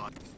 like.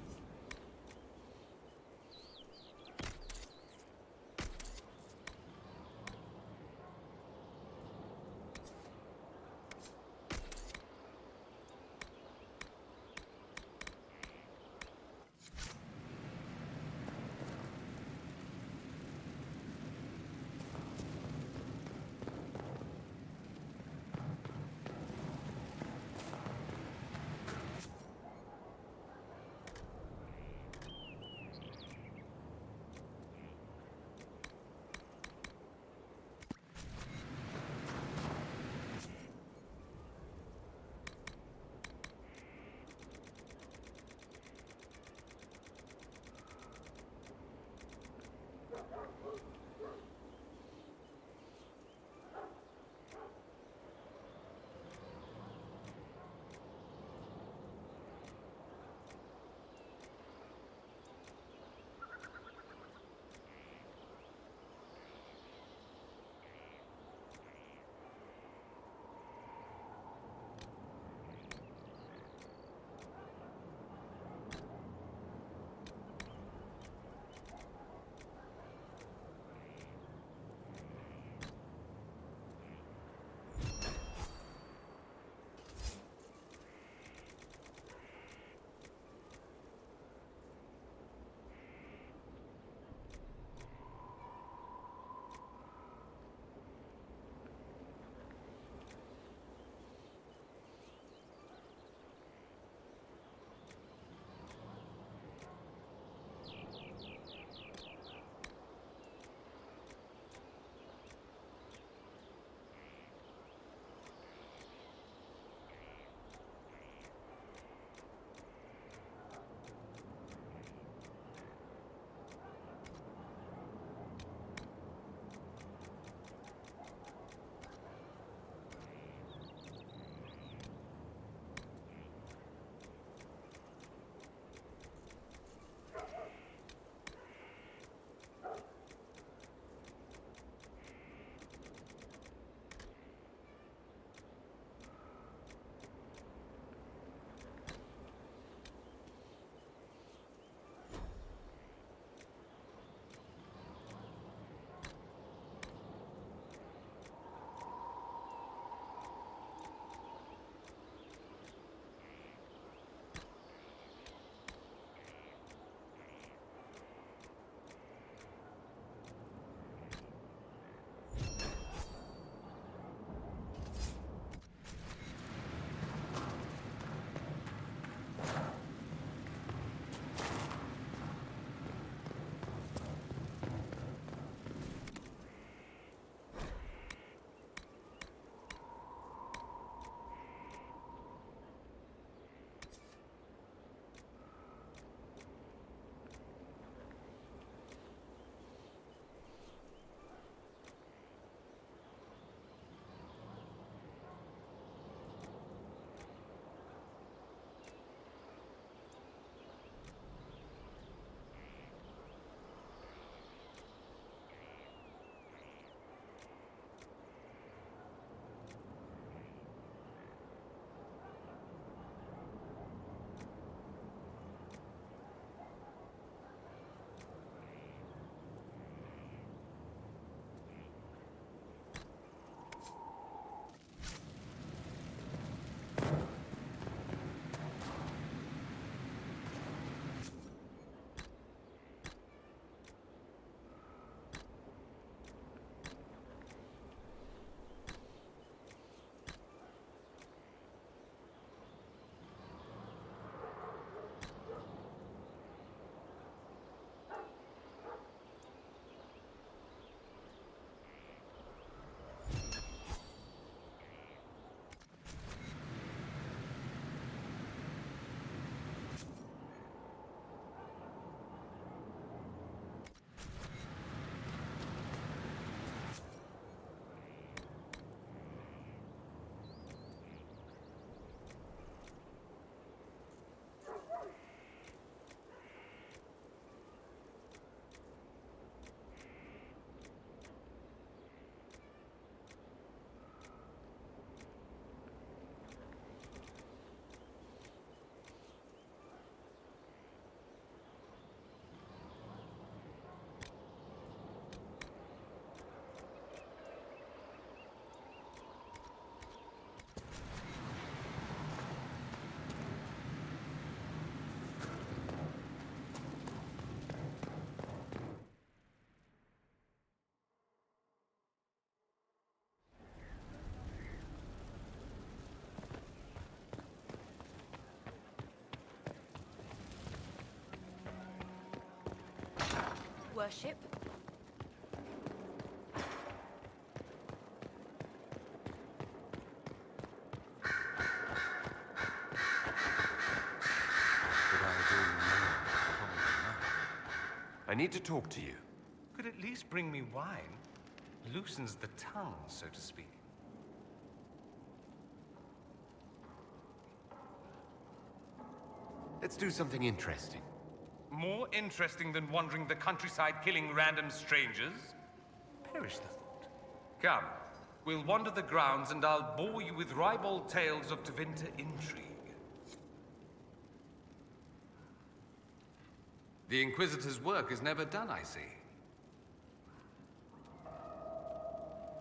worship. I need to talk to you. Could at least bring me wine. Loosens the tongue, so to speak. Let's do something interesting. More interesting than wandering the countryside killing random strangers? Perish the thought. Come, we'll wander the grounds and I'll bore you with ribald tales of Tevinter intrigue. The Inquisitor's work is never done, I see.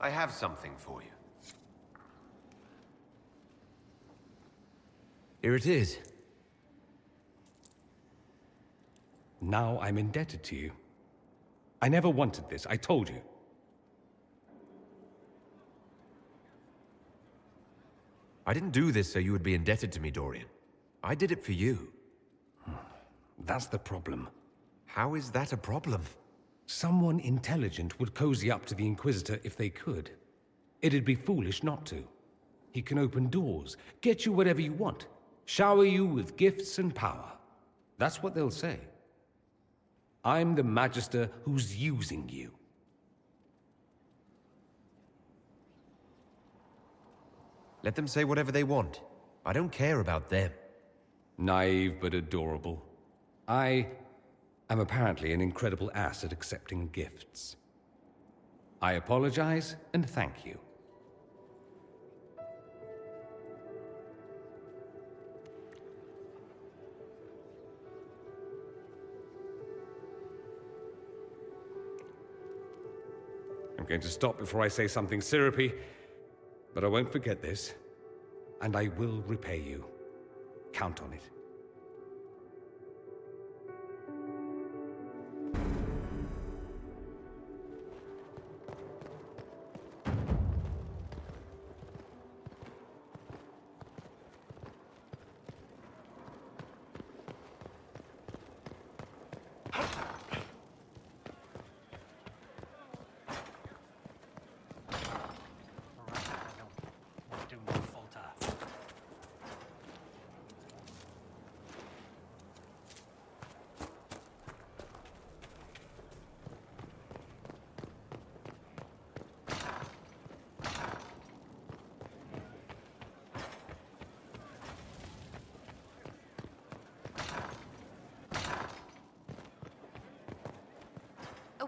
I have something for you. Here it is. Now I'm indebted to you. I never wanted this, I told you. I didn't do this so you would be indebted to me, Dorian. I did it for you. That's the problem. How is that a problem? Someone intelligent would cozy up to the Inquisitor if they could. It'd be foolish not to. He can open doors, get you whatever you want, shower you with gifts and power. That's what they'll say. I'm the Magister who's using you. Let them say whatever they want. I don't care about them. Naive but adorable. I am apparently an incredible ass at accepting gifts. I apologize and thank you. I'm going to stop before I say something syrupy, but I won't forget this, and I will repay you. Count on it.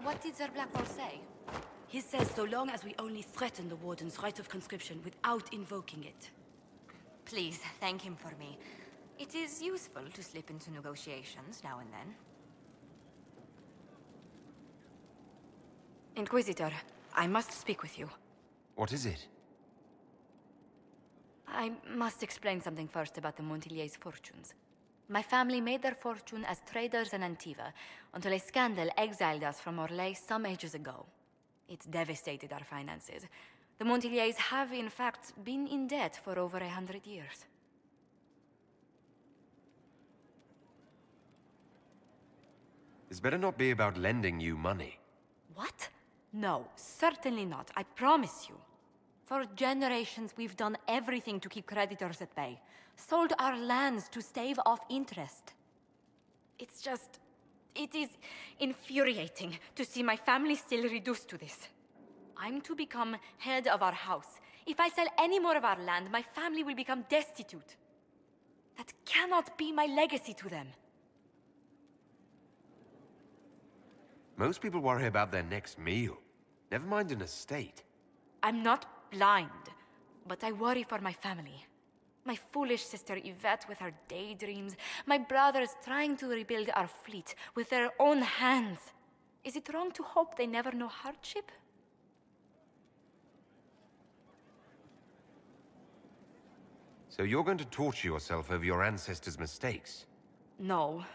What did Sir Blackwell say? He says so long as we only threaten the Warden's right of conscription without invoking it. Please, thank him for me. It is useful to slip into negotiations now and then. Inquisitor, I must speak with you. What is it? I must explain something first about the Montiliers' fortunes. My family made their fortune as traders in Antiva, until a scandal exiled us from Orlais some ages ago. It devastated our finances. The Montiliers have, in fact, been in debt for over 100 years. This better not be about lending you money. What? No, certainly not, I promise you. For generations, we've done everything to keep creditors at bay. Sold our lands to stave off interest. It's just... it is infuriating to see my family still reduced to this. I'm to become head of our house. If I sell any more of our land, my family will become destitute. That cannot be my legacy to them. Most people worry about their next meal. Never mind an estate. I'm not blind, but I worry for my family. My foolish sister Yvette with her daydreams. My brothers trying to rebuild our fleet with their own hands. Is it wrong to hope they never know hardship? So you're going to torture yourself over your ancestors' mistakes? No,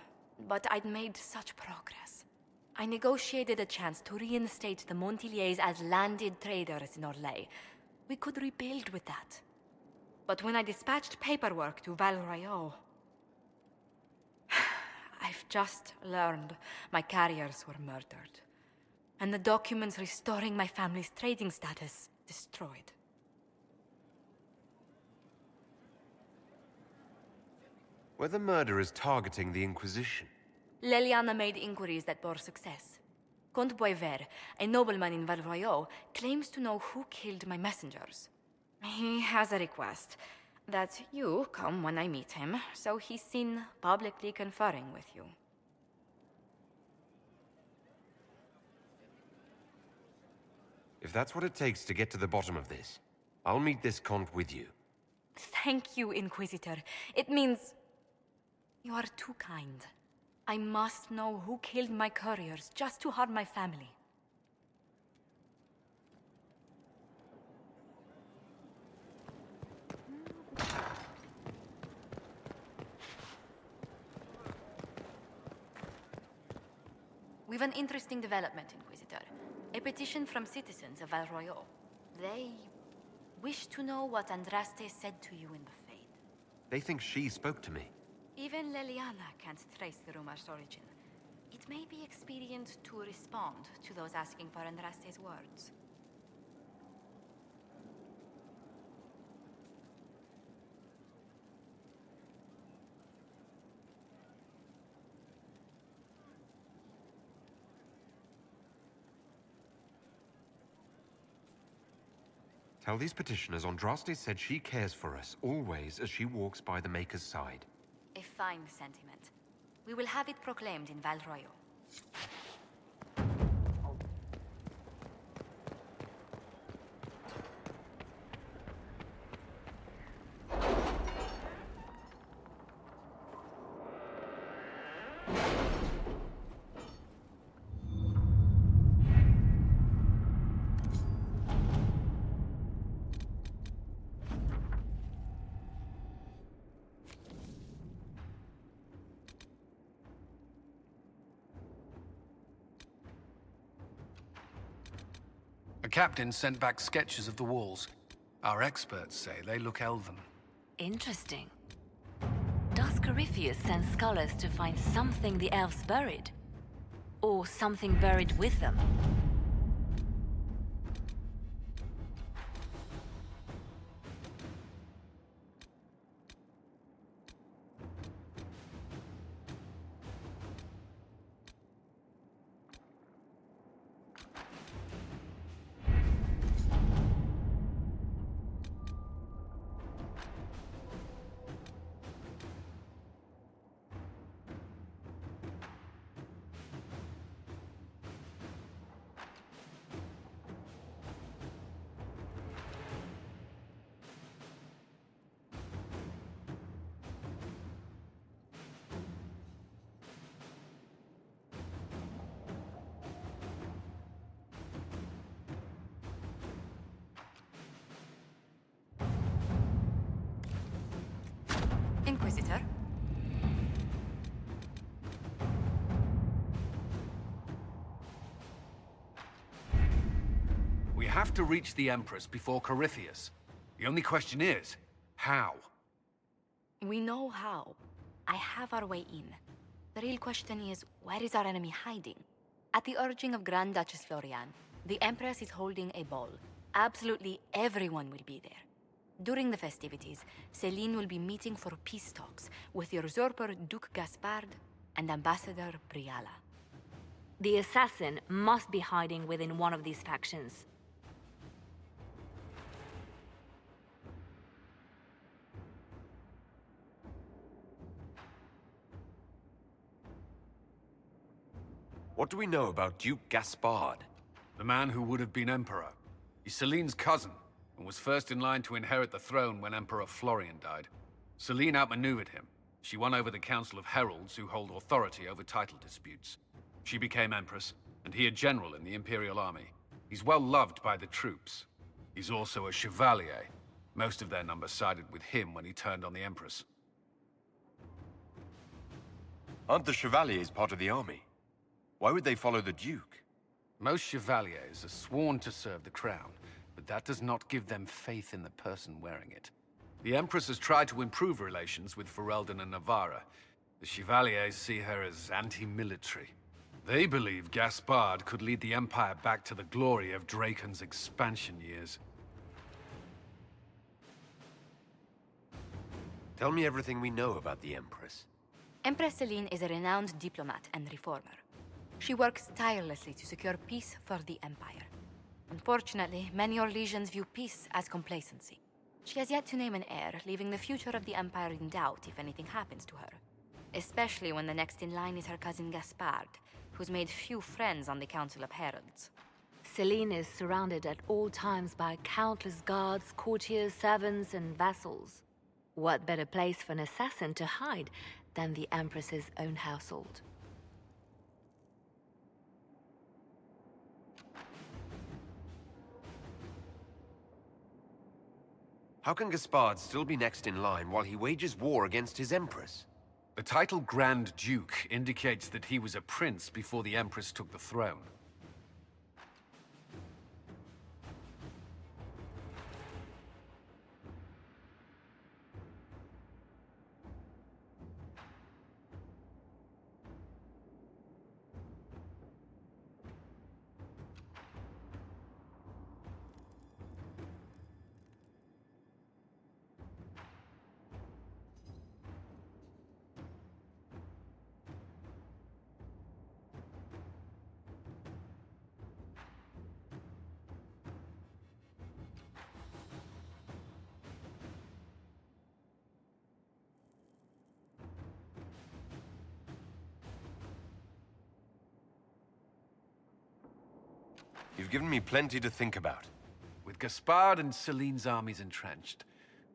but I'd made such progress. I negotiated a chance to reinstate the Montiliers as landed traders in Orlais. We could rebuild with that. But when I dispatched paperwork to Val Royeaux, I've just learned my carriers were murdered. and the documents restoring my family's trading status destroyed. Were the murderers targeting the Inquisition? Leliana made inquiries that bore success. Comte Boisvert, a nobleman in Valroyot, claims to know who killed my messengers. He has a request that you come when I meet him, so he's seen publicly conferring with you. If that's what it takes to get to the bottom of this, I'll meet this Comte with you. Thank you, Inquisitor. It means you are too kind. I must know who killed my couriers just to harm my family. We've an interesting development, Inquisitor. A petition from citizens of Valroyot. They wish to know what Andraste said to you in the Fade. They think she spoke to me. Even Leliana can't trace the rumor's origin. It may be expedient to respond to those asking for Andraste's words. Tell these petitioners Andraste said she cares for us, always, as she walks by the Maker's side. A fine sentiment. We will have it proclaimed in Valroyot. The captain sent back sketches of the walls. Our experts say they look elven. Interesting. Does Corypheus send scholars to find something the elves buried? Or something buried with them? Inquisitor? We have to reach the Empress before Corypheus. The only question is, how? We know how. I have our way in. The real question is, where is our enemy hiding? At the urging of Grand Duchess Florian, the Empress is holding a ball. Absolutely everyone will be there. During the festivities, Céline will be meeting for peace talks with usurper Duke Gaspard and Ambassador Briala. The assassin must be hiding within one of these factions. What do we know about Duke Gaspard? The man who would have been Emperor. He's Celine's cousin, and was first in line to inherit the throne when Emperor Florian died. Celine outmaneuvered him. She won over the Council of Heralds, who hold authority over title disputes. She became Empress, and he a general in the Imperial Army. He's well loved by the troops. He's also a Chevalier. Most of their number sided with him when he turned on the Empress. Aren't the Chevaliers part of the army? Why would they follow the Duke? Most Chevaliers are sworn to serve the crown, but that does not give them faith in the person wearing it. The Empress has tried to improve relations with Ferelden and Navarra. The Chevaliers see her as anti-military. They believe Gaspard could lead the Empire back to the glory of Draken's expansion years. Tell me everything we know about the Empress. Empress Celine is a renowned diplomat and reformer. She works tirelessly to secure peace for the Empire. Unfortunately, many Orlesians view peace as complacency. She has yet to name an heir, leaving the future of the Empire in doubt if anything happens to her. Especially when the next in line is her cousin Gaspard, who's made few friends on the Council of Heralds. Celine is surrounded at all times by countless guards, courtiers, servants, and vassals. What better place for an assassin to hide than the Empress's own household? How can Gaspard still be next in line while he wages war against his Empress? The title Grand Duke indicates that he was a prince before the Empress took the throne. You've given me plenty to think about. With Gaspard and Celine's armies entrenched,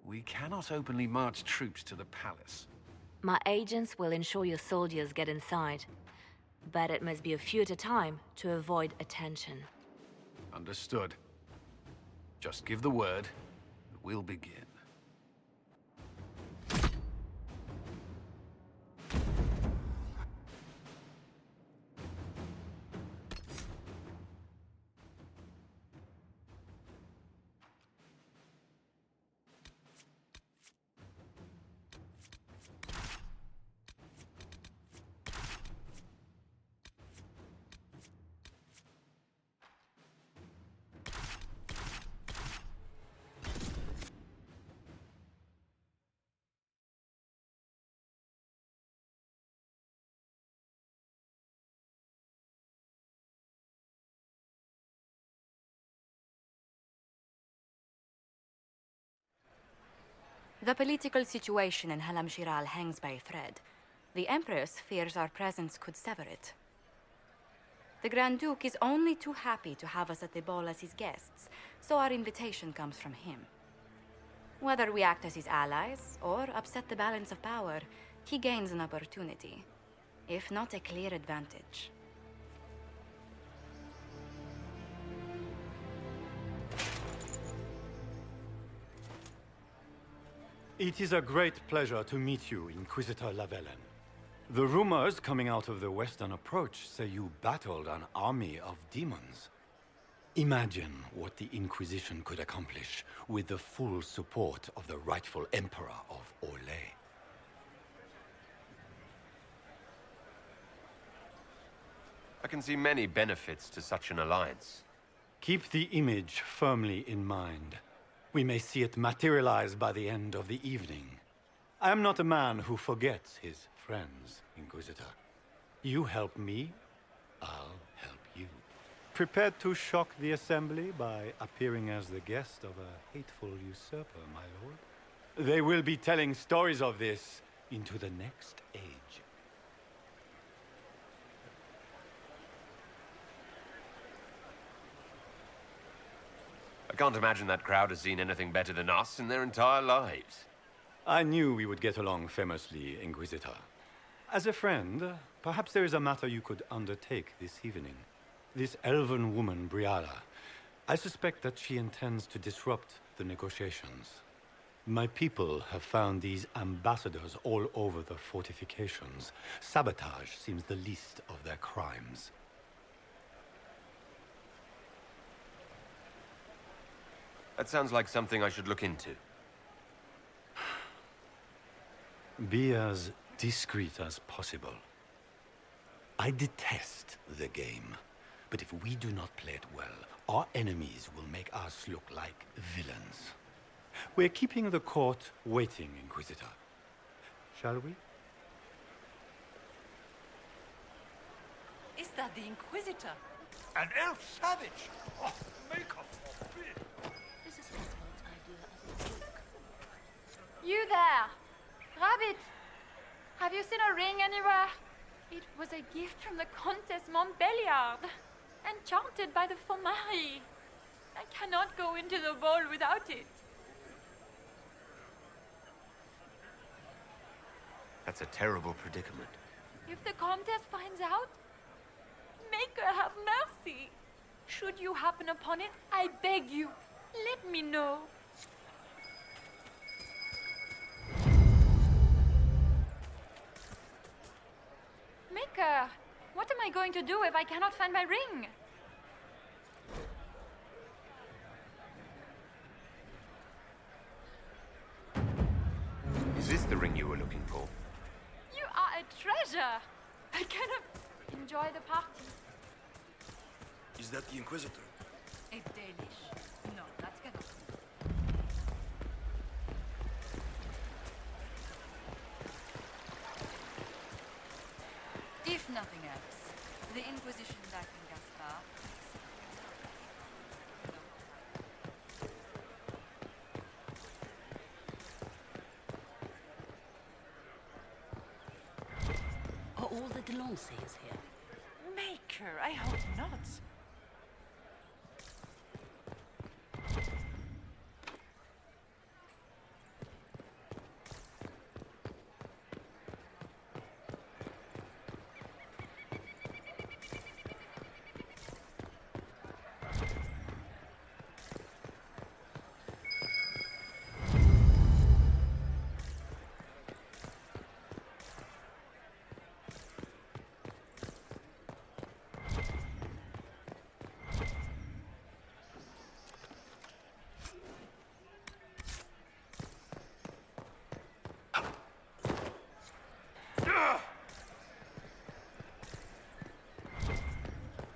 we cannot openly march troops to the palace. My agents will ensure your soldiers get inside, but it must be a few at a time to avoid attention. Understood. Just give the word, and we'll begin. The political situation in Halam Shiral hangs by a thread. The Empress fears our presence could sever it. The Grand Duke is only too happy to have us at the ball as his guests, so our invitation comes from him. Whether we act as his allies or upset the balance of power, he gains an opportunity, if not a clear advantage. It is a great pleasure to meet you, Inquisitor Lavellen. The rumors coming out of the Western Approach say you battled an army of demons. Imagine what the Inquisition could accomplish with the full support of the rightful Emperor of Orlais. I can see many benefits to such an alliance. Keep the image firmly in mind. We may see it materialize by the end of the evening. I am not a man who forgets his friends, Inquisitor. You help me, I'll help you. Prepared to shock the Assembly by appearing as the guest of a hateful usurper, my lord? They will be telling stories of this into the next age. I can't imagine that crowd has seen anything better than us in their entire lives. I knew we would get along famously, Inquisitor. As a friend, perhaps there is a matter you could undertake this evening. This elven woman, Briala, I suspect that she intends to disrupt the negotiations. My people have found these ambassadors all over the fortifications. Sabotage seems the least of their crimes. That sounds like something I should look into. Be as discreet as possible. I detest the game. But if we do not play it well, our enemies will make us look like villains. We're keeping the court waiting, Inquisitor. Shall we? Is that the Inquisitor? An elf savage! Oh, make a forbid! This is Oswald's idea of a joke. You there! Rabbit! Have you seen a ring anywhere? It was a gift from the Countess Montbelliard, enchanted by the Fomari. I cannot go into the ball without it. That's a terrible predicament. If the Countess finds out, make her have mercy. Should you happen upon it, I beg you, let me know. Maker, what am I going to do if I cannot find my ring? Is this the ring you were looking for? You are a treasure. I cannot enjoy the party. Is that the Inquisitor? A Danish. No, that's cannot be. If nothing else, the Inquisition back in Gaspar. Are all the Delancers here? Maker, I hope not.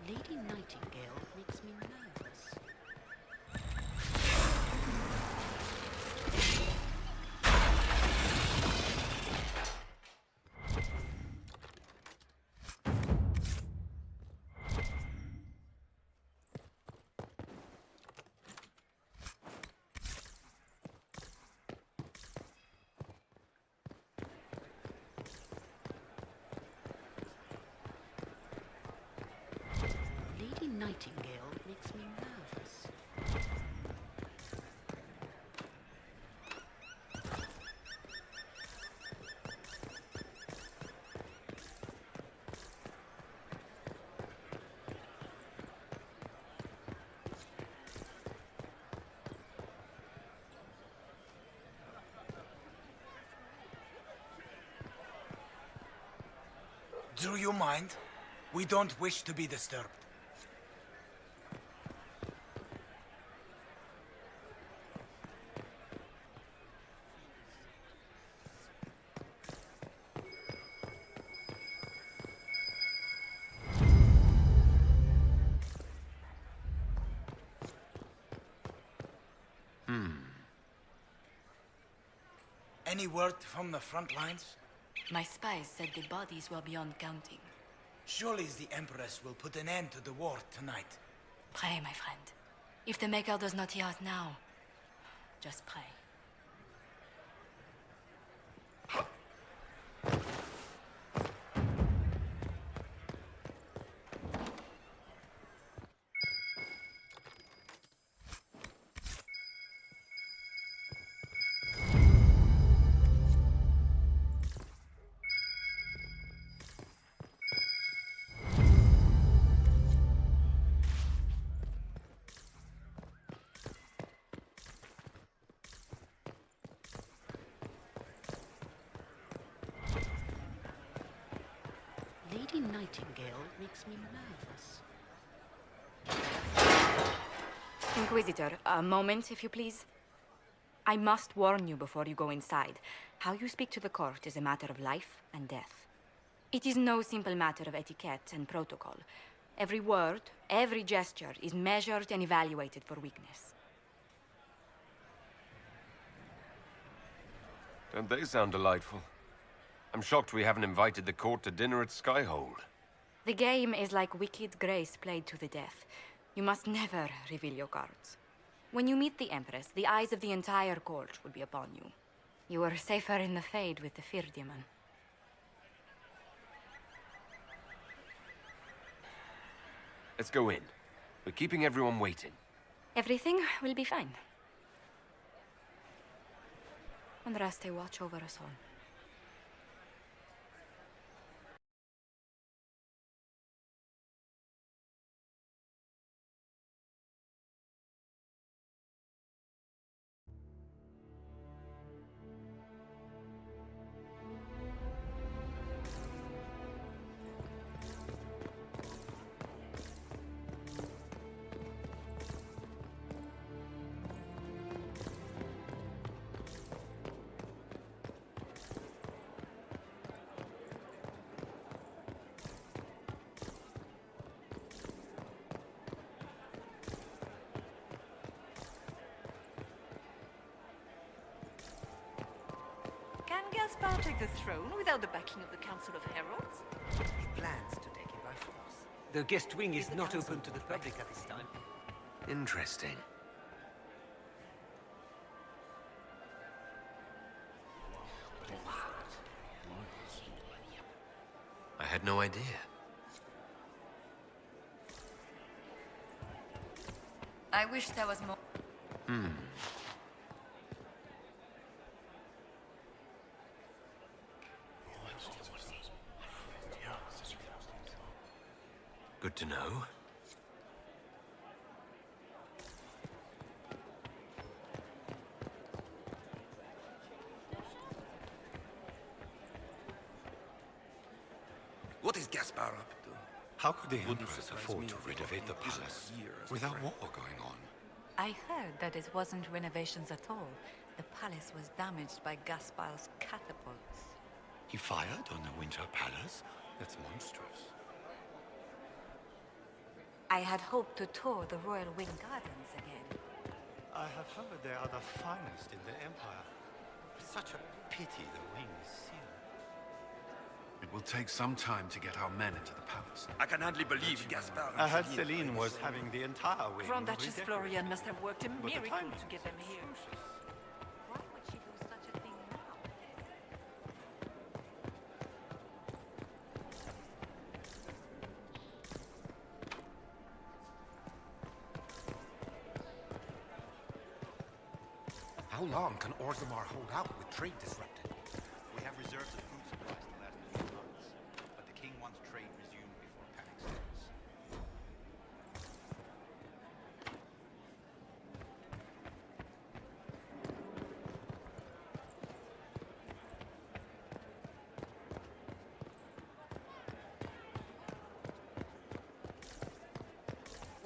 Lady Nightingale makes me nervous. Lady Nightingale makes me nervous. Do you mind? We don't wish to be disturbed. Any word from the front lines? My spies said the bodies were beyond counting. Surely the Empress will put an end to the war tonight. Pray, my friend. If the Maker does not hear us now, just pray. Lady Nightingale makes me nervous. Inquisitor, a moment, if you please. I must warn you before you go inside. How you speak to the court is a matter of life and death. It is no simple matter of etiquette and protocol. Every word, every gesture is measured and evaluated for weakness. Don't they sound delightful? I'm shocked we haven't invited the court to dinner at Skyhold. The game is like Wicked Grace played to the death. You must never reveal your cards. When you meet the Empress, the eyes of the entire court will be upon you. You are safer in the Fade with the Fear Demon. Let's go in. We're keeping everyone waiting. Everything will be fine. Andraste, watch over us all. Can Gaspar take the throne without the backing of the Council of Heralds? He plans to take it by force. The guest wing is not open to the public at this time. Interesting. I had no idea. I wish there was more. Good to know. What is Gaspar up to? How could the Empress afford to renovate the palace without war going on? I heard that it wasn't renovations at all. The palace was damaged by Gaspar's catapults. He fired on the Winter Palace? That's monstrous. I had hoped to tour the Royal Wing Gardens again. I have heard they are the finest in the Empire. It's such a pity the wing is sealed. It will take some time to get our men into the palace. I can hardly believe Gaspar. I heard Celine was having the entire wing Grand Duchess redecorated. Florian must have worked a But the miracle timing to get them is here. atrocious. Why would she do such a thing now? How long can Orzammar hold out with trade disrupted? We have reserves of food supplies to last a few months, but the king wants trade resumed before panic starts.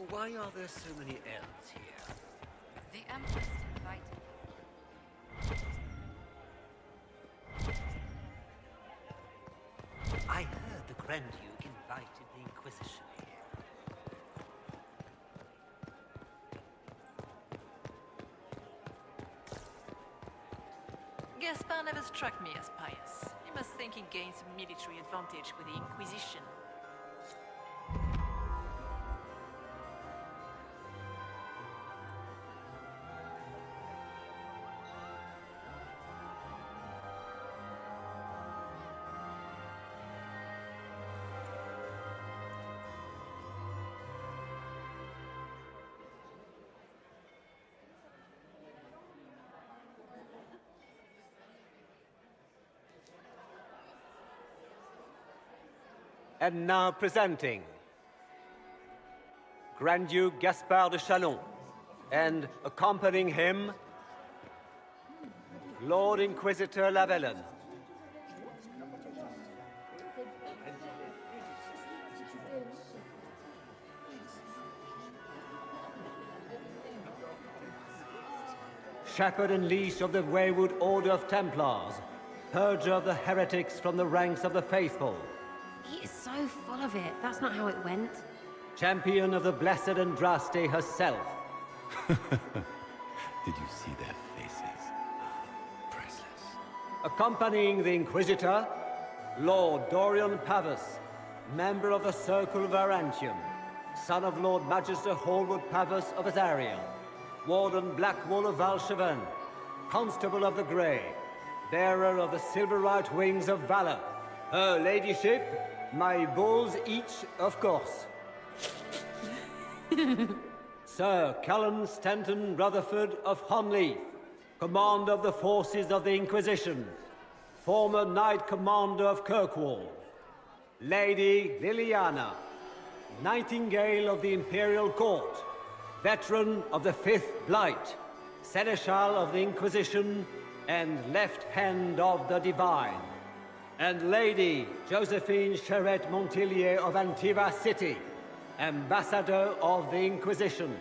Why are there so many elves here? The Empress invited. I heard the Grand Duke invited the Inquisition here. Gaspar never struck me as pious. He must think he gains a military advantage with the Inquisition. And now presenting Grand Duke Gaspard de Chalon, and accompanying him, Lord Inquisitor Lavellen. Shepherd and leash of the Wayward Order of Templars, purger of the heretics from the ranks of the faithful, He is so full of it. That's not how it went. Champion of the Blessed Andraste herself. Did you see their faces? Priceless. Accompanying the Inquisitor, Lord Dorian Pavus, member of the Circle Varantium, son of Lord Magister Hallward Pavus of Azariel, Warden Blackwall of Valcheven, Constable of the Grey, bearer of the Silverite Wings of Valor, her ladyship, my bulls each, of course. Sir Callan Stanton Rutherford of Honleith, Commander of the Forces of the Inquisition, former Knight Commander of Kirkwall. Lady Liliana, Nightingale of the Imperial Court, veteran of the Fifth Blight, Seneschal of the Inquisition, and Left Hand of the Divine. And Lady Josephine Charette Montillier of Antiva City, Ambassador of the Inquisition.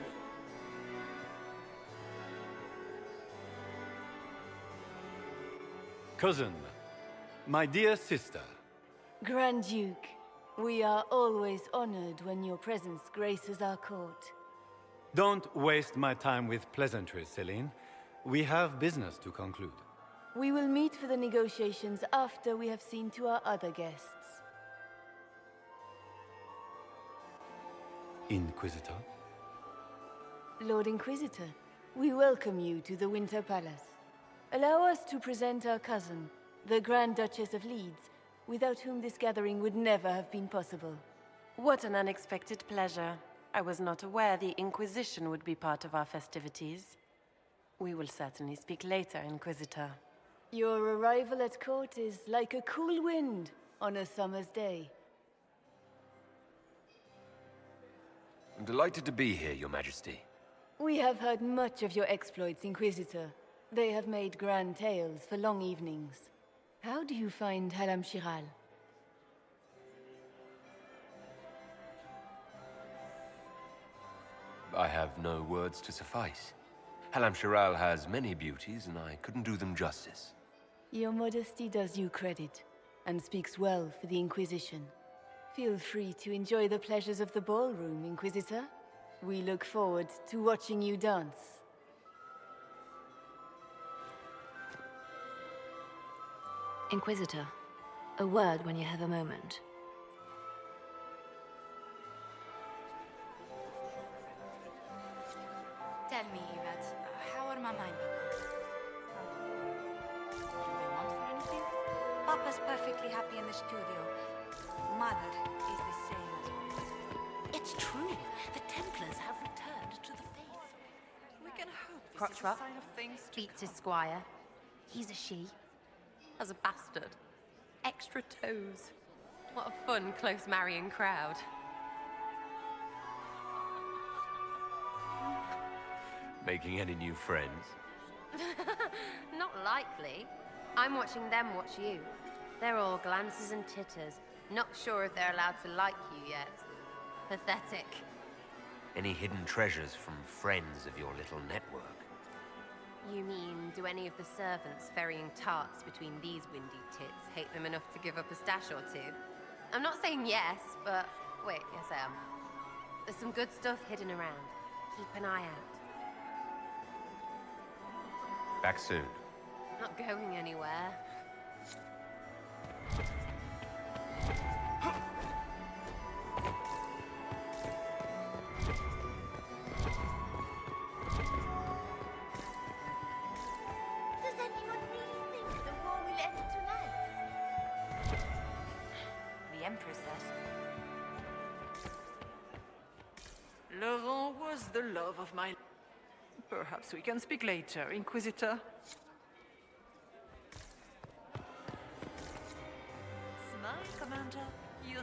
Cousin, my dear sister. Grand Duke, we are always honored when your presence graces our court. Don't waste my time with pleasantries, Celine. We have business to conclude. We will meet for the negotiations after we have seen to our other guests. Inquisitor? Lord Inquisitor, we welcome you to the Winter Palace. Allow us to present our cousin, the Grand Duchess of Leeds, without whom this gathering would never have been possible. What an unexpected pleasure. I was not aware the Inquisition would be part of our festivities. We will certainly speak later, Inquisitor. Your arrival at court is like a cool wind on a summer's day. I'm delighted to be here, Your Majesty. We have heard much of your exploits, Inquisitor. They have made grand tales for long evenings. How do you find Halam Shiral? I have no words to suffice. Halam Shiral has many beauties, and I couldn't do them justice. Your modesty does you credit, and speaks well for the Inquisition. Feel free to enjoy the pleasures of the ballroom, Inquisitor. We look forward to watching you dance. Inquisitor, a word when you have a moment. Tell me, Yvette, how are my mind buggles? Do they want for anything? Papa's perfectly happy in the studio. Mother is the same as always. It's true. The Templars have returned to the faith. We can hope this Crotch is rot. a sign of things to Speak to Squire. He's a she. As a bastard. Extra toes. What a fun, close marrying crowd. Making any new friends? Not likely. I'm watching them watch you. They're all glances and titters. Not sure if they're allowed to like you yet. Pathetic. Any hidden treasures from friends of your little network? You mean, do any of the servants ferrying tarts between these windy tits hate them enough to give up a stash or two? I'm not saying yes, but... Wait, yes I am. There's some good stuff hidden around. Keep an eye out. Back soon. Not going anywhere. Does anyone really think the war will end tonight? The Empress says. Laurent was the love of my... Perhaps we can speak later, Inquisitor. Smile, Commander. You're...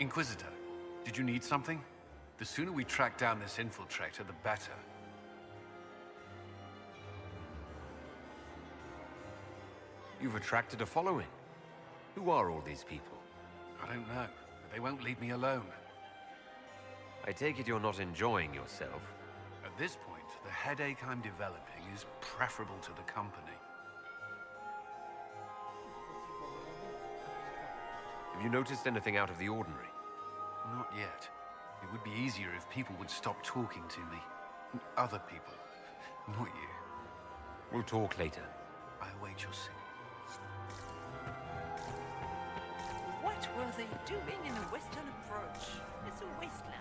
Inquisitor, did you need something? The sooner we track down this infiltrator, the better. You've attracted a following. Who are all these people? I don't know, but they won't leave me alone. I take it you're not enjoying yourself. At this point, the headache I'm developing is preferable to the company. If Have you noticed anything out of the ordinary? Not yet. It would be easier if people would stop talking to me. Other people. Not you. We'll talk later. I await your signal. What were they doing in the western approach? It's a wasteland.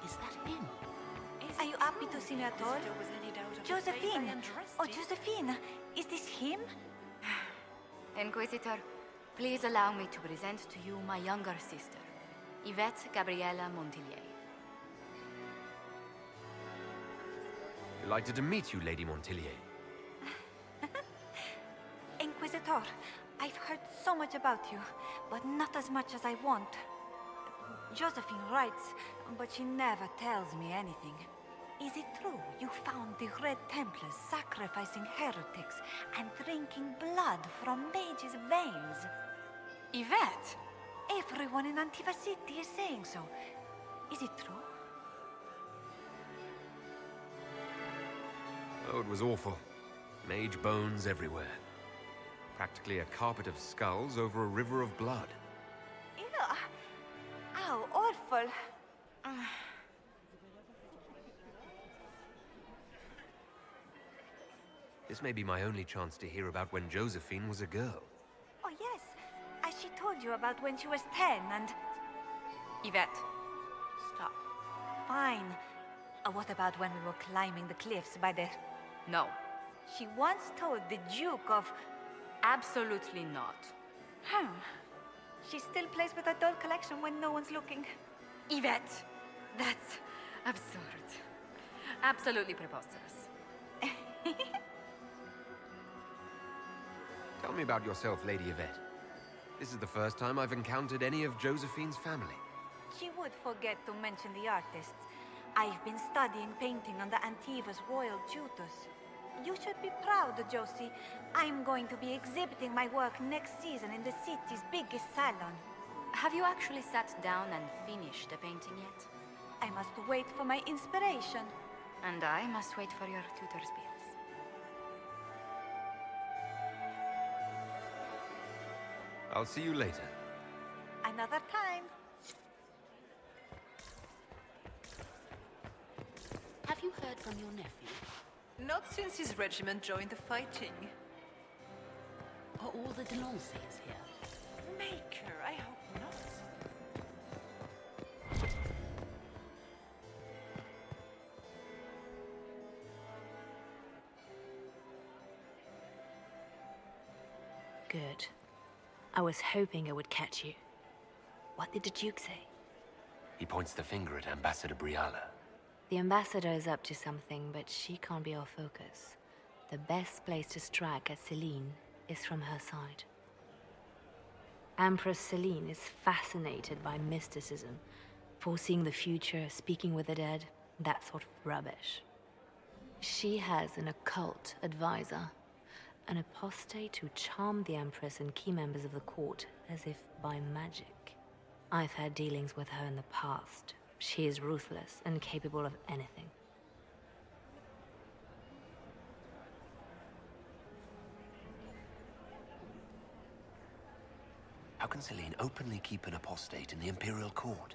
Is that him? Are you happy to see me at all? Josephine! Oh, Josephine! Is this him? Inquisitor, please allow me to present to you my younger sister, Yvette Gabriella Montillier. Delighted to meet you, Lady Montillier. Inquisitor, I've heard so much about you, but not as much as I want. Josephine writes, but she never tells me anything. Is it true you found the Red Templars sacrificing heretics and drinking blood from mages' veins? Yvette! Everyone in Antiva City is saying so. Is it true? Oh, it was awful. Mage bones everywhere. Practically a carpet of skulls over a river of blood. Ew. Ow, awful. This may be my only chance to hear about when Josephine was a girl. Oh, yes. As she told you about when she was 10 and... Yvette, stop. Fine. What about when we were climbing the cliffs by the... No. She once told the Duke of... Absolutely not. Huh. She still plays with her doll collection when no one's looking. Yvette, that's absurd. Absolutely preposterous. Tell me about yourself, Lady Yvette. This is the first time I've encountered any of Josephine's family. She would forget to mention the artists. I've been studying painting under Antiva's royal tutors. You should be proud, Josie. I'm going to be exhibiting my work next season in the city's biggest salon. Have you actually sat down and finished the painting yet? I must wait for my inspiration. And I must wait for your tutor's bills. I'll see you later. Another time. Have you heard from your nephew? Not since his regiment joined the fighting. Are all the Delancers here? Maker, I hope not. Good. I was hoping I would catch you. What did the Duke say? He points the finger at Ambassador Briala. The ambassador is up to something, but she can't be our focus. The best place to strike at Celine is from her side. Empress Celine is fascinated by mysticism, foreseeing the future, speaking with the dead, that sort of rubbish. She has an occult advisor, an apostate who charmed the Empress and key members of the court as if by magic. I've had dealings with her in the past. She is ruthless and capable of anything. How can Celine openly keep an apostate in the Imperial Court?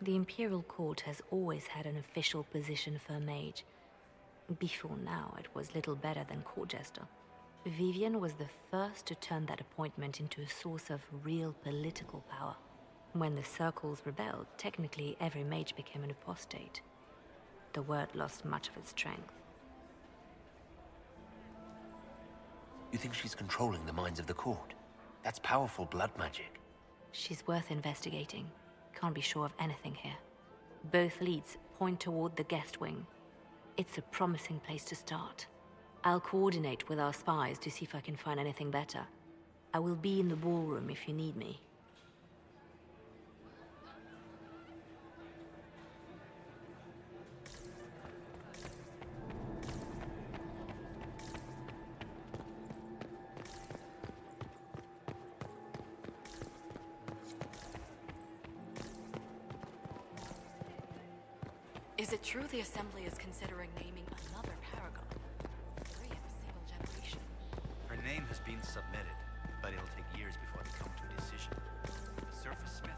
The Imperial Court has always had an official position for a mage. Before now, it was little better than court jester. Vivian was the first to turn that appointment into a source of real political power. When the circles rebelled, technically every mage became an apostate. The word lost much of its strength. You think she's controlling the minds of the court? That's powerful blood magic. She's worth investigating. Can't be sure of anything here. Both leads point toward the guest wing. It's a promising place to start. I'll coordinate with our spies to see if I can find anything better. I will be in the ballroom if you need me. Is it true the Assembly is considering naming another paragon? 3 in a single generation. Her name has been submitted, but it'll take years before they come to a decision. The surface smith.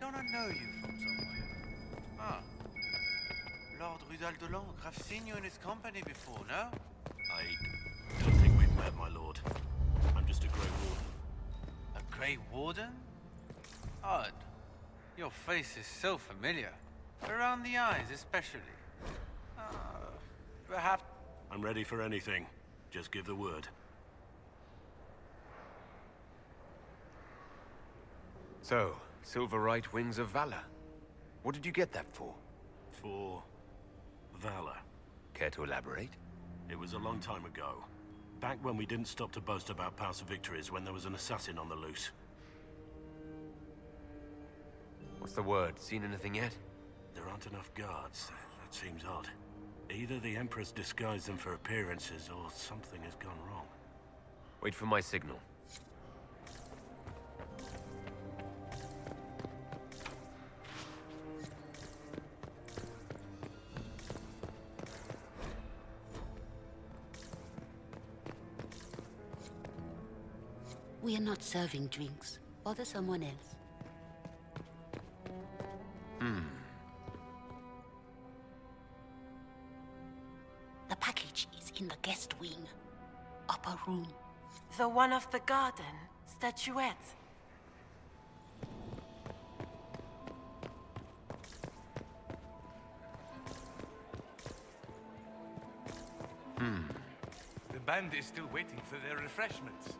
Don't I know you from somewhere? Ah. Lord Rudal de Langres. I've seen you in his company before, no? I don't think we've met, my lord. I'm just a Grey Warden. A Grey Warden? Odd. Your face is so familiar. Around the eyes, especially. Perhaps... I'm ready for anything. Just give the word. So, Silverite Wings of Valor. What did you get that for? For... valor. Care to elaborate? It was a long time ago. Back when we didn't stop to boast about past victories when there was an assassin on the loose. What's the word? Seen anything yet? There aren't enough guards. That seems odd. Either the Empress disguised them for appearances, or something has gone wrong. Wait for my signal. We are not serving drinks. Order someone else. The package is in the guest wing. Upper room. The one of the garden. Statuette. The band is still waiting for their refreshments.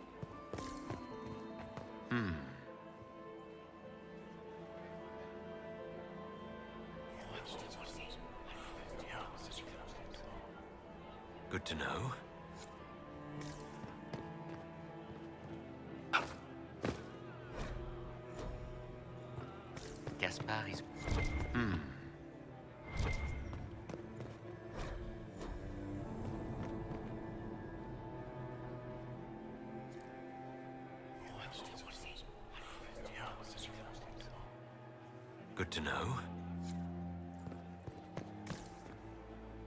Good to know. Gaspard is... Good to know.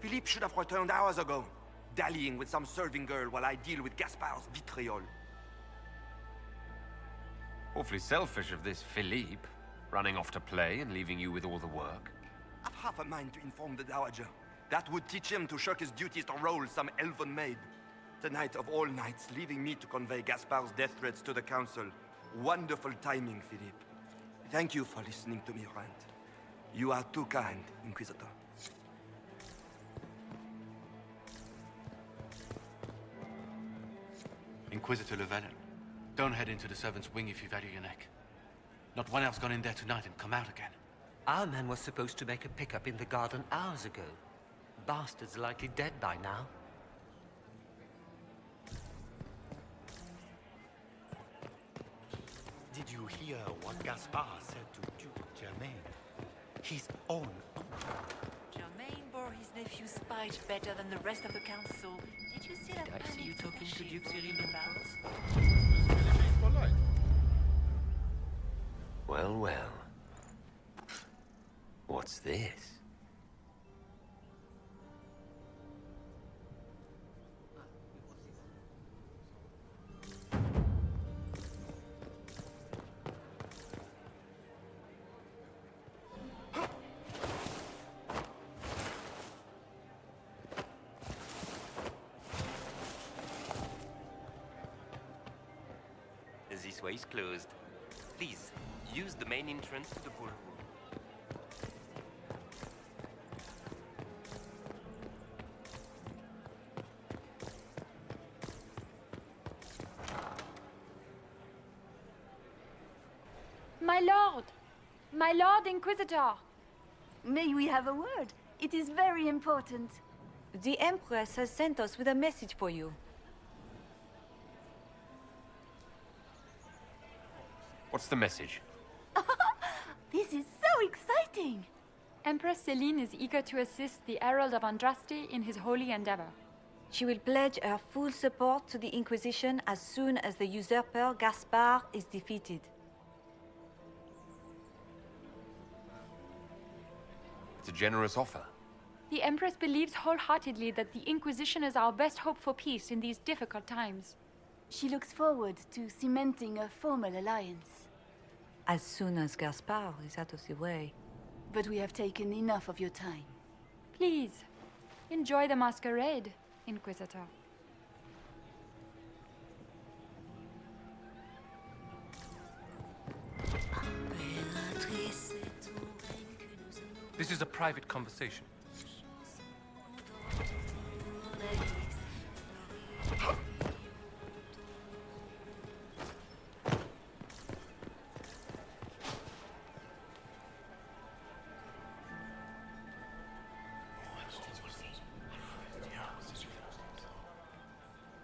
Philippe should have returned hours ago, dallying with some serving girl while I deal with Gaspard's vitriol. Awfully selfish of this Philippe, running off to play and leaving you with all the work. I've half a mind to inform the Dowager. That would teach him to shirk his duties to roll some elven maid. Tonight of all nights, leaving me to convey Gaspard's death threats to the Council. Wonderful timing, Philippe. Thank you for listening to me rant. You are too kind, Inquisitor. Inquisitor Llewellyn, don't head into the servants' wing if you value your neck. Not one else gone in there tonight and come out again. Our man was supposed to make a pickup in the garden hours ago. Bastard's likely dead by now. Did you hear what Gaspard said to Duke Germain? His own uncle. Germain bore his nephew's spite better than the rest of the council. Did you see that? Did I see you talking to Duke Cyril about? Well, well. What's this? This way is closed. Please, use the main entrance to the ballroom. My Lord Inquisitor! May we have a word? It is very important. The Empress has sent us with a message for you. What's the message? This is so exciting! Empress Celine is eager to assist the Herald of Andraste in his holy endeavor. She will pledge her full support to the Inquisition as soon as the usurper Gaspar is defeated. It's a generous offer. The Empress believes wholeheartedly that the Inquisition is our best hope for peace in these difficult times. She looks forward to cementing a formal alliance. As soon as Gaspar is out of the way. But we have taken enough of your time. Please, enjoy the masquerade, Inquisitor. This is a private conversation.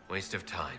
Waste of time.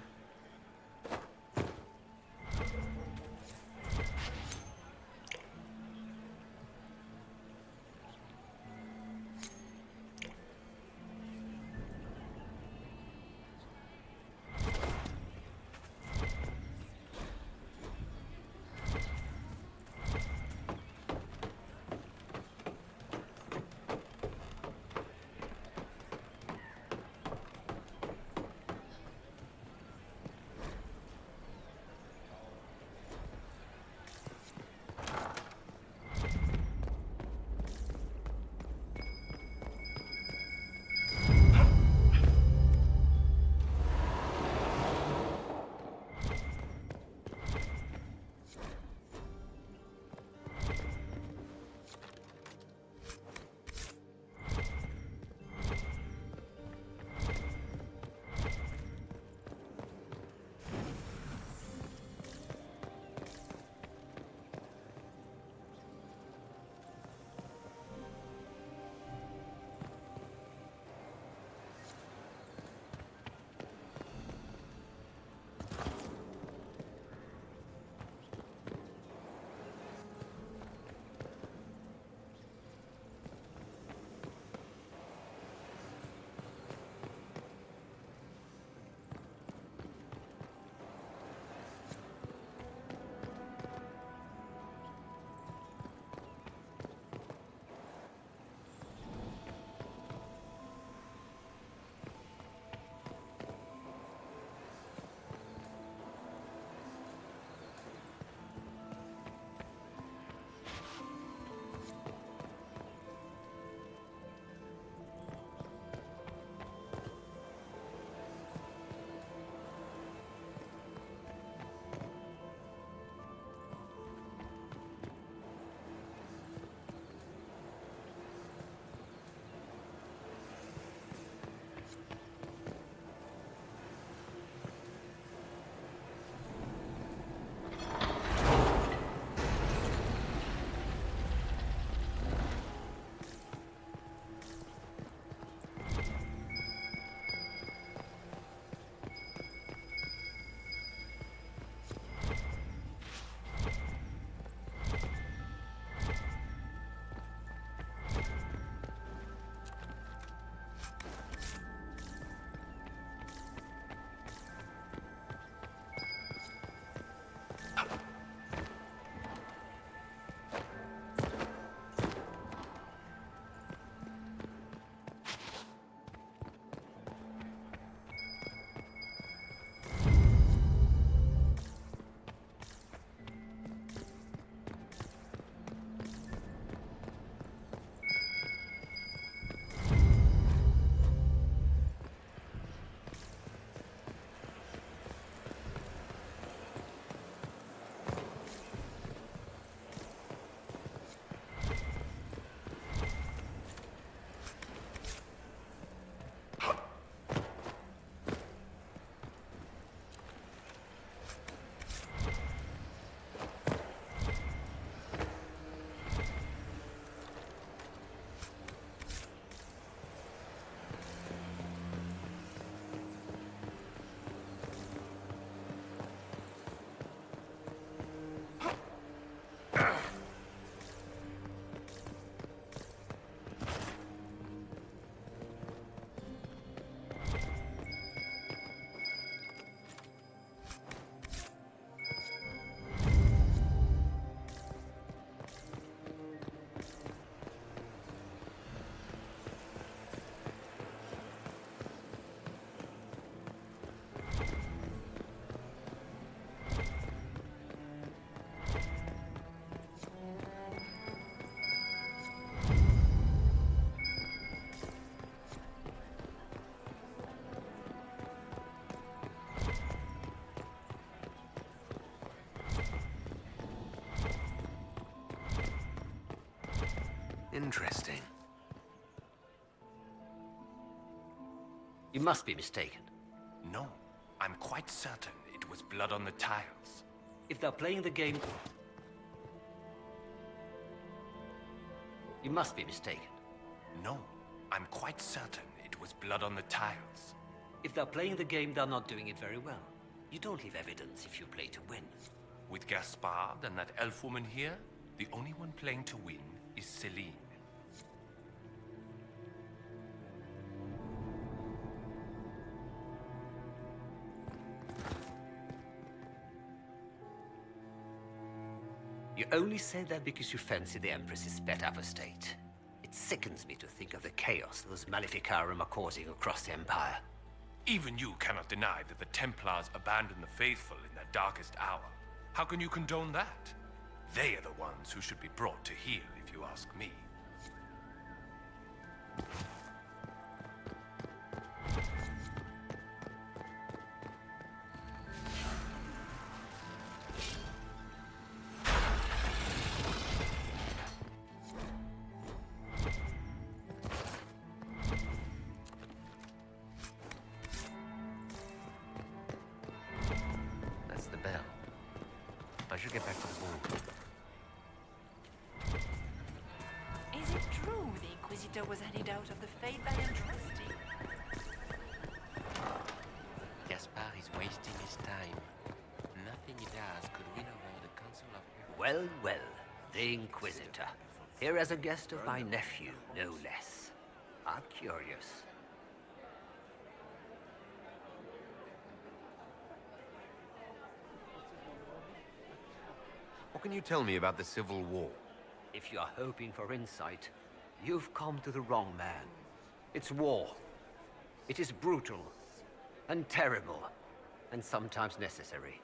Interesting. You must be mistaken. No, I'm quite certain it was blood on the tiles. If they're playing the game... You must be mistaken. No, I'm quite certain it was blood on the tiles. If they're playing the game, they're not doing it very well. You don't leave evidence if you play to win. With Gaspard and that elf woman here, the only one playing to win is Celine. You only say that because you fancy the Empress's pet apostate. It sickens me to think of the chaos those Maleficarum are causing across the Empire. Even you cannot deny that the Templars abandoned the faithful in their darkest hour. How can you condone that? They are the ones who should be brought to heel, if you ask me. That's the bell. I should get back to the ball. Is it true the Inquisitor was handed out of the faith by entrusting? Gaspard is wasting his time. Nothing he does could win over the Council of Heroes. Well, well, the Inquisitor. Here as a guest of my nephew, no less. I'm curious. What can you tell me about the Civil War? If you are hoping for insight, you've come to the wrong man. It's war. It is brutal, and terrible, and sometimes necessary.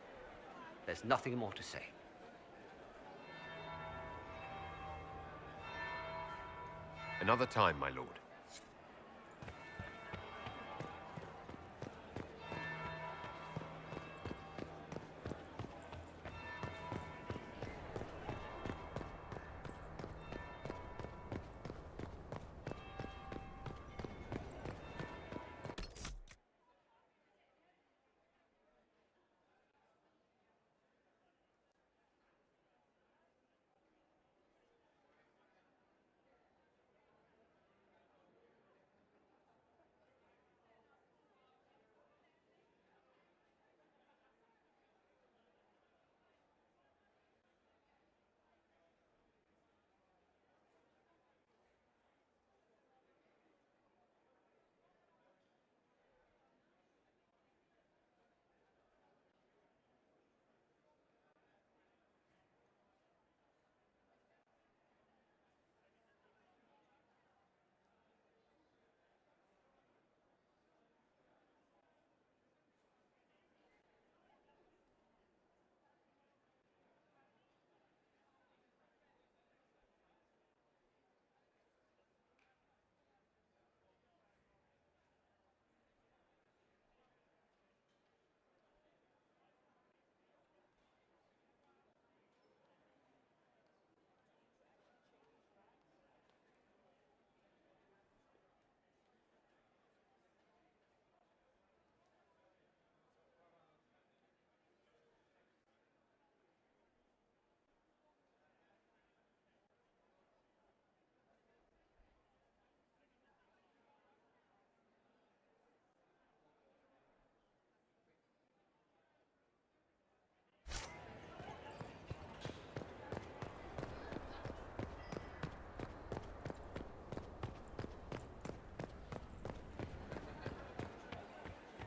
There's nothing more to say. Another time, my lord.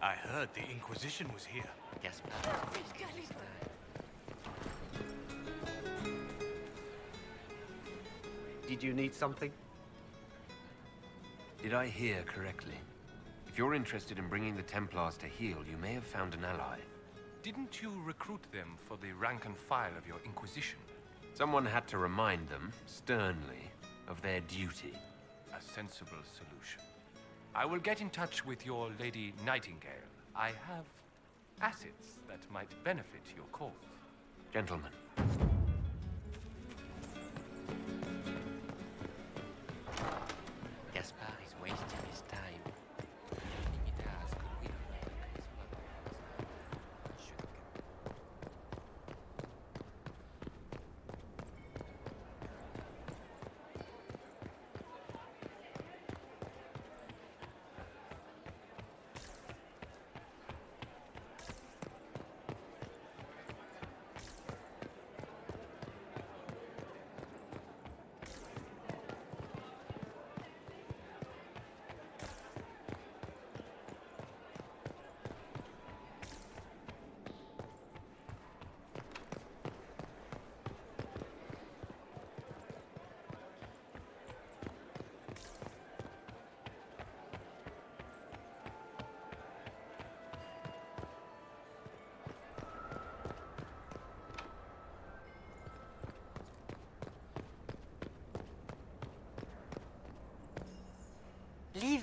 I heard the Inquisition was here. Gaspard. Did you need something? Did I hear correctly? If you're interested in bringing the Templars to heel, you may have found an ally. Didn't you recruit them for the rank and file of your Inquisition? Someone had to remind them, sternly, of their duty. A sensible solution. I will get in touch with your Lady Nightingale. I have assets that might benefit your cause. Gentlemen.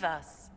Leave us.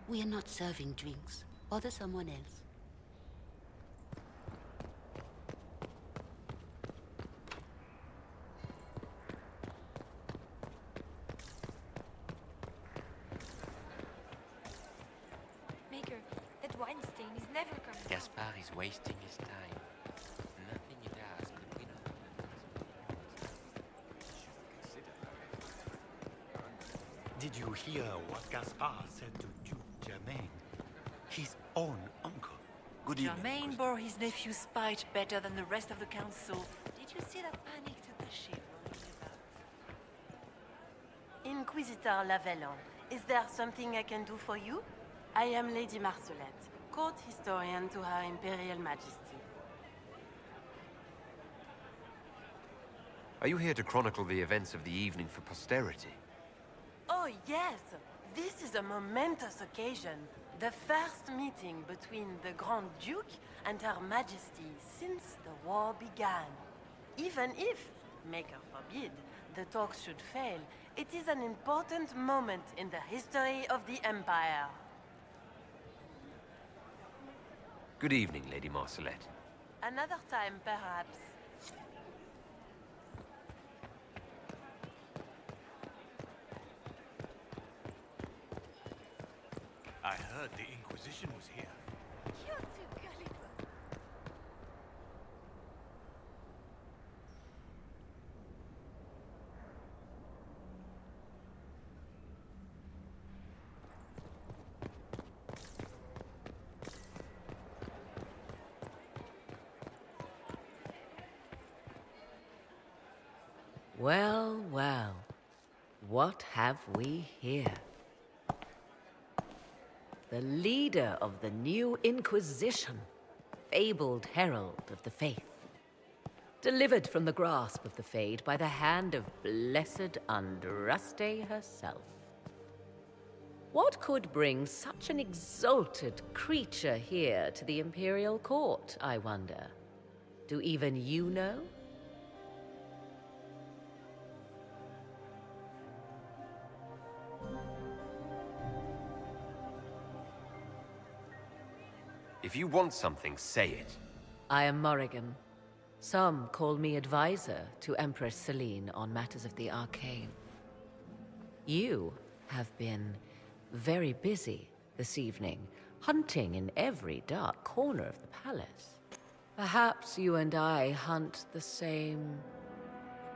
We are not serving drinks. Order someone else. Maker, that wine stain is never coming out. Gaspar is wasting his time. Nothing he does could win over the Did you hear what Gaspar said to Duke Germain? His own uncle. Good Germain bore his nephew's spite better than the rest of the council. Did you see that panicked attaché rolling about? Inquisitor Lavellan, is there something I can do for you? I am Lady Marcelette, court historian to Her Imperial Majesty. Are you here to chronicle the events of the evening for posterity? Oh yes, this is a momentous occasion. The first meeting between the Grand Duke and Her Majesty since the war began. Even if, Maker forbid, the talks should fail, it is an important moment in the history of the Empire. Good evening, Lady Marcelette. Another time, perhaps. I heard the Inquisition was here. You're too gullible. Well, well. What have we here? The leader of the new Inquisition, fabled herald of the faith. Delivered from the grasp of the Fade by the hand of blessed Andraste herself. What could bring such an exalted creature here to the Imperial Court, I wonder? Do even you know? If you want something, say it. I am Morrigan. Some call me advisor to Empress Celine on matters of the arcane. You have been very busy this evening, hunting in every dark corner of the palace. Perhaps you and I hunt the same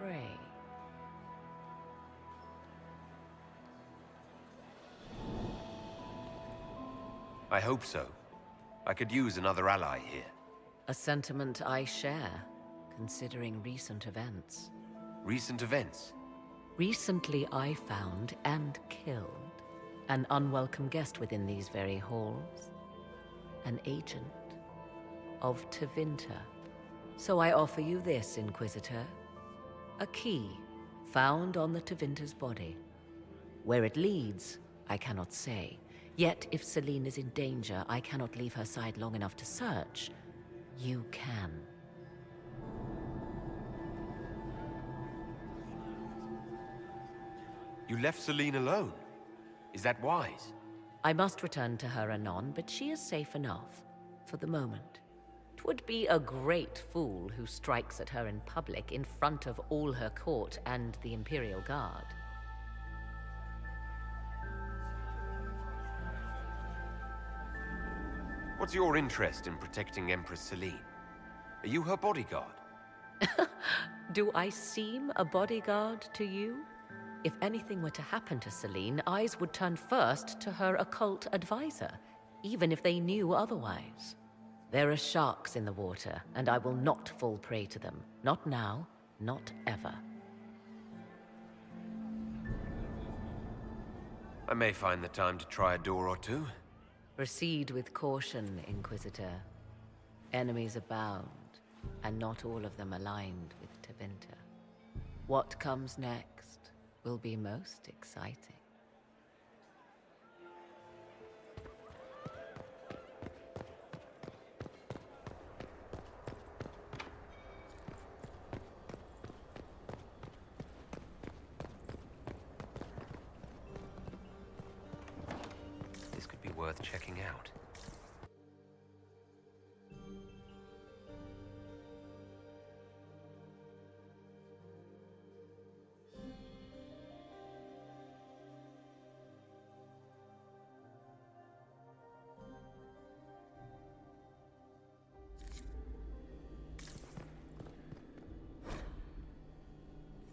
prey. I hope so. I could use another ally here. A sentiment I share, considering recent events. Recent events? Recently I found and killed an unwelcome guest within these very halls. An agent of Tevinter. So I offer you this, Inquisitor. A key found on the Tevinter's body. Where it leads, I cannot say. Yet, if Celine is in danger, I cannot leave her side long enough to search. You can. You left Celine alone. Is that wise? I must return to her anon, but she is safe enough, for the moment. 'Twould be a great fool who strikes at her in public in front of all her court and the Imperial Guard. What's your interest in protecting Empress Celine? Are you her bodyguard? Do I seem a bodyguard to you? If anything were to happen to Celine, eyes would turn first to her occult advisor, even if they knew otherwise. There are sharks in the water, and I will not fall prey to them. Not now, not ever. I may find the time to try a door or two. Proceed with caution, Inquisitor. Enemies abound, and not all of them aligned with Tevinter. What comes next will be most exciting. This could be worth checking out.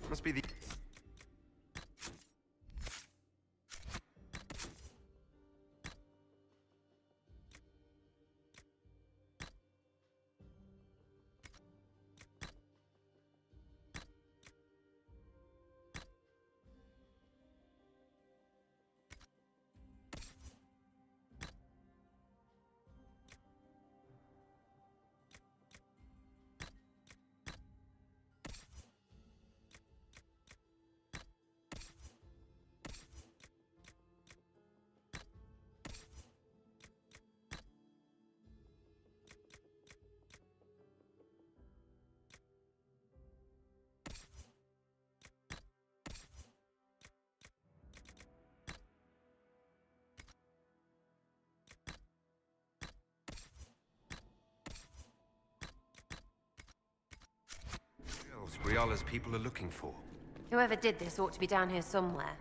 Must be the... Briala's people are looking for. Whoever did this ought to be down here somewhere.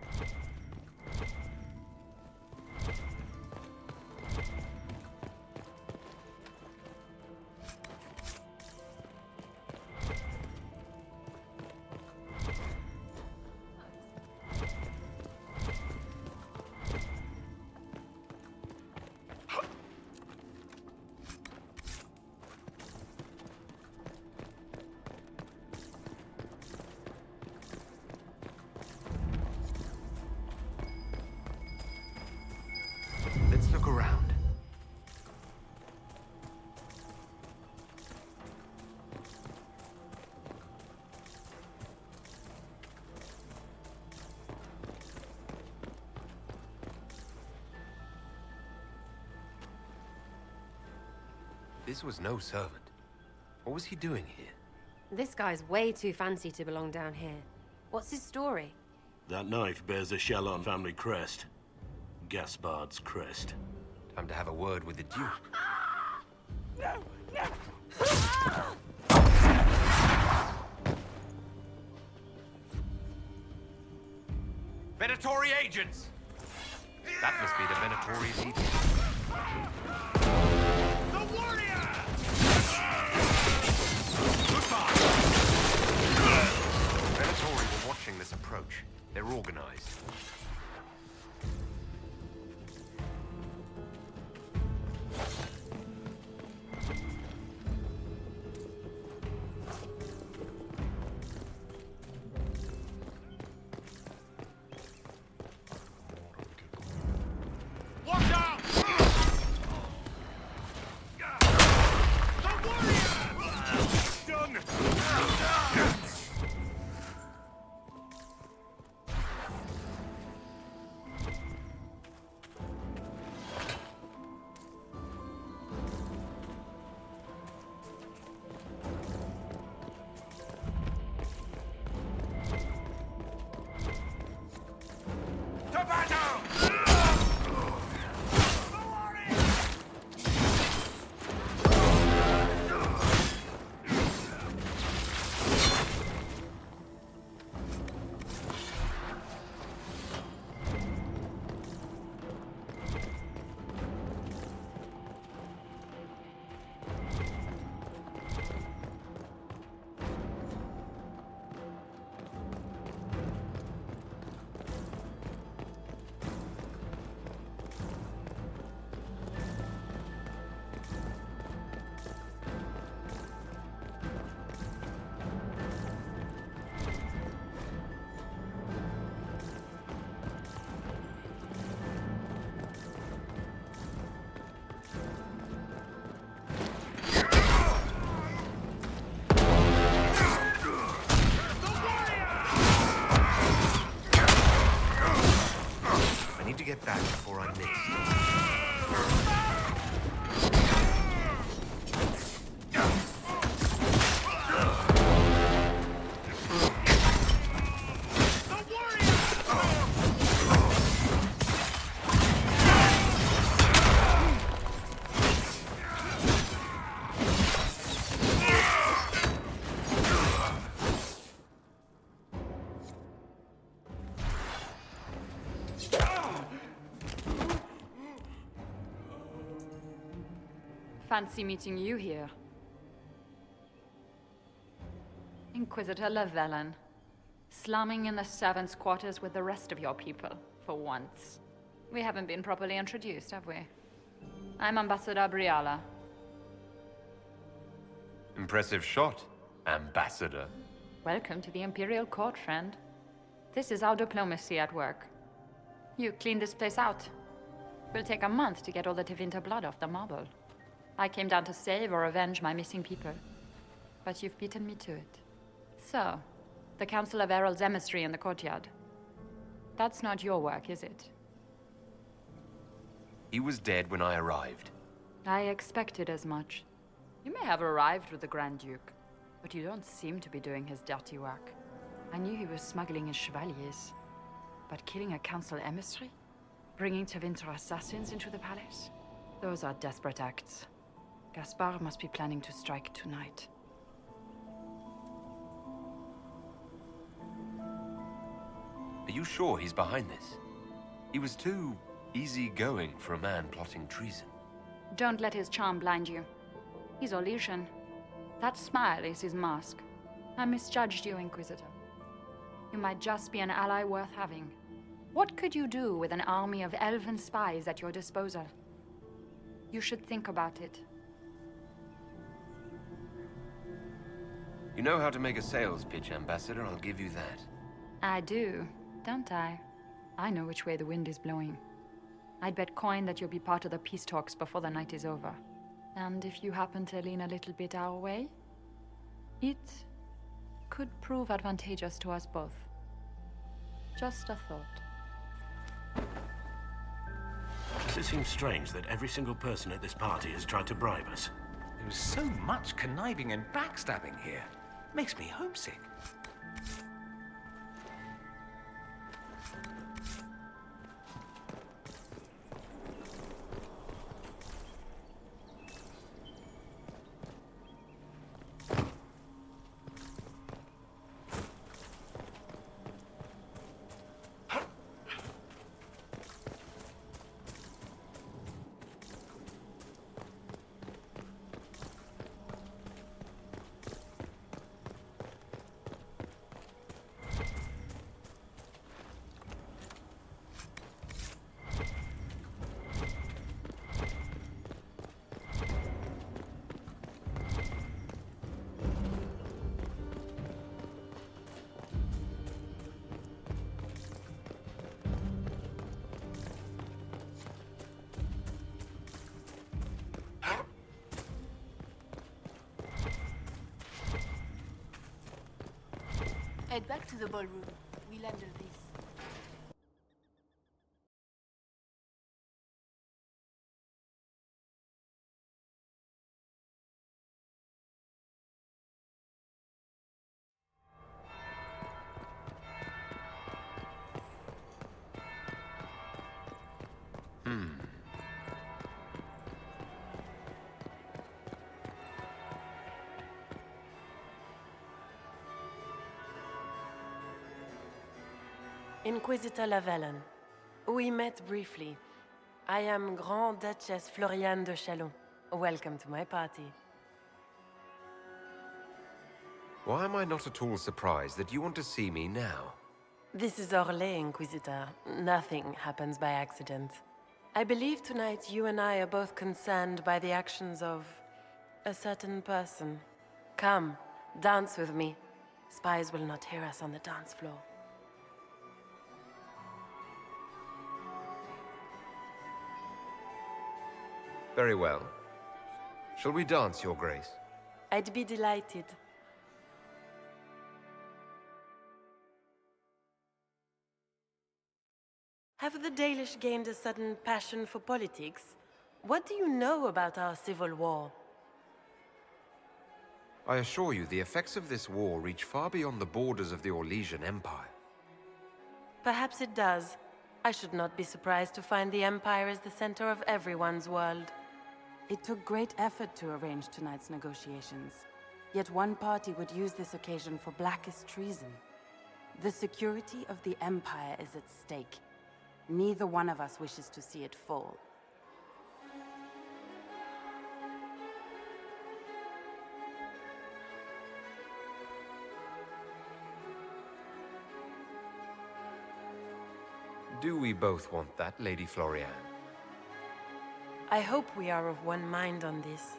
Let's look around. This was no servant. What was he doing here? This guy's way too fancy to belong down here. What's his story? That knife bears a Chalon family crest. Gaspard's crest. Time to have a word with the Duke. No! No! Venatori agents! That must be the Venatori's eating. The warrior! Goodbye! Venatori were watching this approach. They're organized. Watch out! The warrior! Done! Fancy meeting you here. Inquisitor Llewellyn. Slumming in the servants' quarters with the rest of your people, for once. We haven't been properly introduced, have we? I'm Ambassador Briala. Impressive shot, Ambassador. Welcome to the Imperial Court, friend. This is our diplomacy at work. You clean this place out. Will take a month to get all the Tevinter blood off the marble. I came down to save or avenge my missing people. But you've beaten me to it. So, the Council of Herald's emissary in the courtyard. That's not your work, is it? He was dead when I arrived. I expected as much. You may have arrived with the Grand Duke, but you don't seem to be doing his dirty work. I knew he was smuggling his chevaliers. But killing a council emissary? Bringing Tevinter assassins into the palace? Those are desperate acts. Gaspard must be planning to strike tonight. Are you sure he's behind this? He was too easygoing for a man plotting treason. Don't let his charm blind you. He's Orlesian. That smile is his mask. I misjudged you, Inquisitor. You might just be an ally worth having. What could you do with an army of elven spies at your disposal? You should think about it. You know how to make a sales pitch, Ambassador, I'll give you that. I do, don't I? I know which way the wind is blowing. I'd bet coin that you'll be part of the peace talks before the night is over. And if you happen to lean a little bit our way, it could prove advantageous to us both. Just a thought. Does it seem strange that every single person at this party has tried to bribe us? There's so much conniving and backstabbing here. Makes me homesick. Head back to the ballroom. We'll handle this. Inquisitor Llewellyn. We met briefly. I am Grand Duchess Floriane de Chalon. Welcome to my party. Why am I not at all surprised that you want to see me now? This is Orlais, Inquisitor. Nothing happens by accident. I believe tonight you and I are both concerned by the actions of a certain person. Come, dance with me. Spies will not hear us on the dance floor. Very well. Shall we dance, Your Grace? I'd be delighted. Have the Dalish gained a sudden passion for politics? What do you know about our civil war? I assure you, the effects of this war reach far beyond the borders of the Orlesian Empire. Perhaps it does. I should not be surprised to find the Empire is the center of everyone's world. It took great effort to arrange tonight's negotiations. Yet one party would use this occasion for blackest treason. The security of the Empire is at stake. Neither one of us wishes to see it fall. Do we both want that, Lady Florian? I hope we are of one mind on this.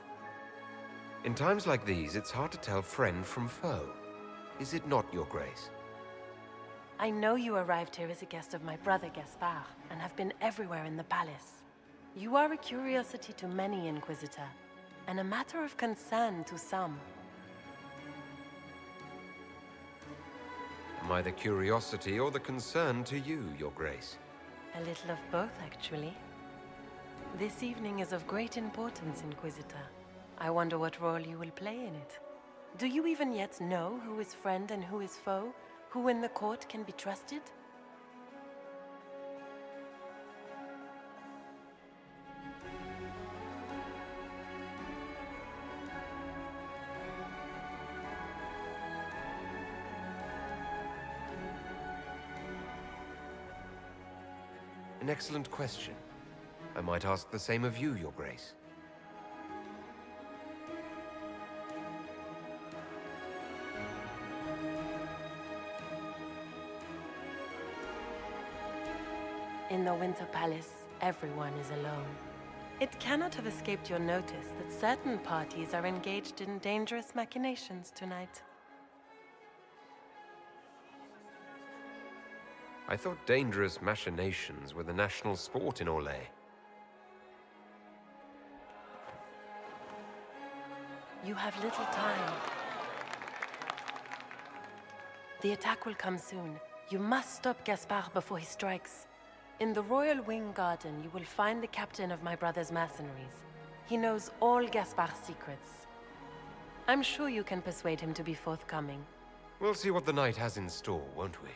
In times like these, it's hard to tell friend from foe. Is it not, Your Grace? I know you arrived here as a guest of my brother Gaspard, and have been everywhere in the palace. You are a curiosity to many, Inquisitor, and a matter of concern to some. Am I the curiosity or the concern to you, Your Grace? A little of both, actually. This evening is of great importance, Inquisitor. I wonder what role you will play in it. Do you even yet know who is friend and who is foe? Who in the court can be trusted? An excellent question. I might ask the same of you, Your Grace. In the Winter Palace, everyone is alone. It cannot have escaped your notice that certain parties are engaged in dangerous machinations tonight. I thought dangerous machinations were the national sport in Orlais. You have little time. The attack will come soon. You must stop Gaspard before he strikes. In the Royal Wing Garden, you will find the captain of my brother's mercenaries. He knows all Gaspard's secrets. I'm sure you can persuade him to be forthcoming. We'll see what the night has in store, won't we?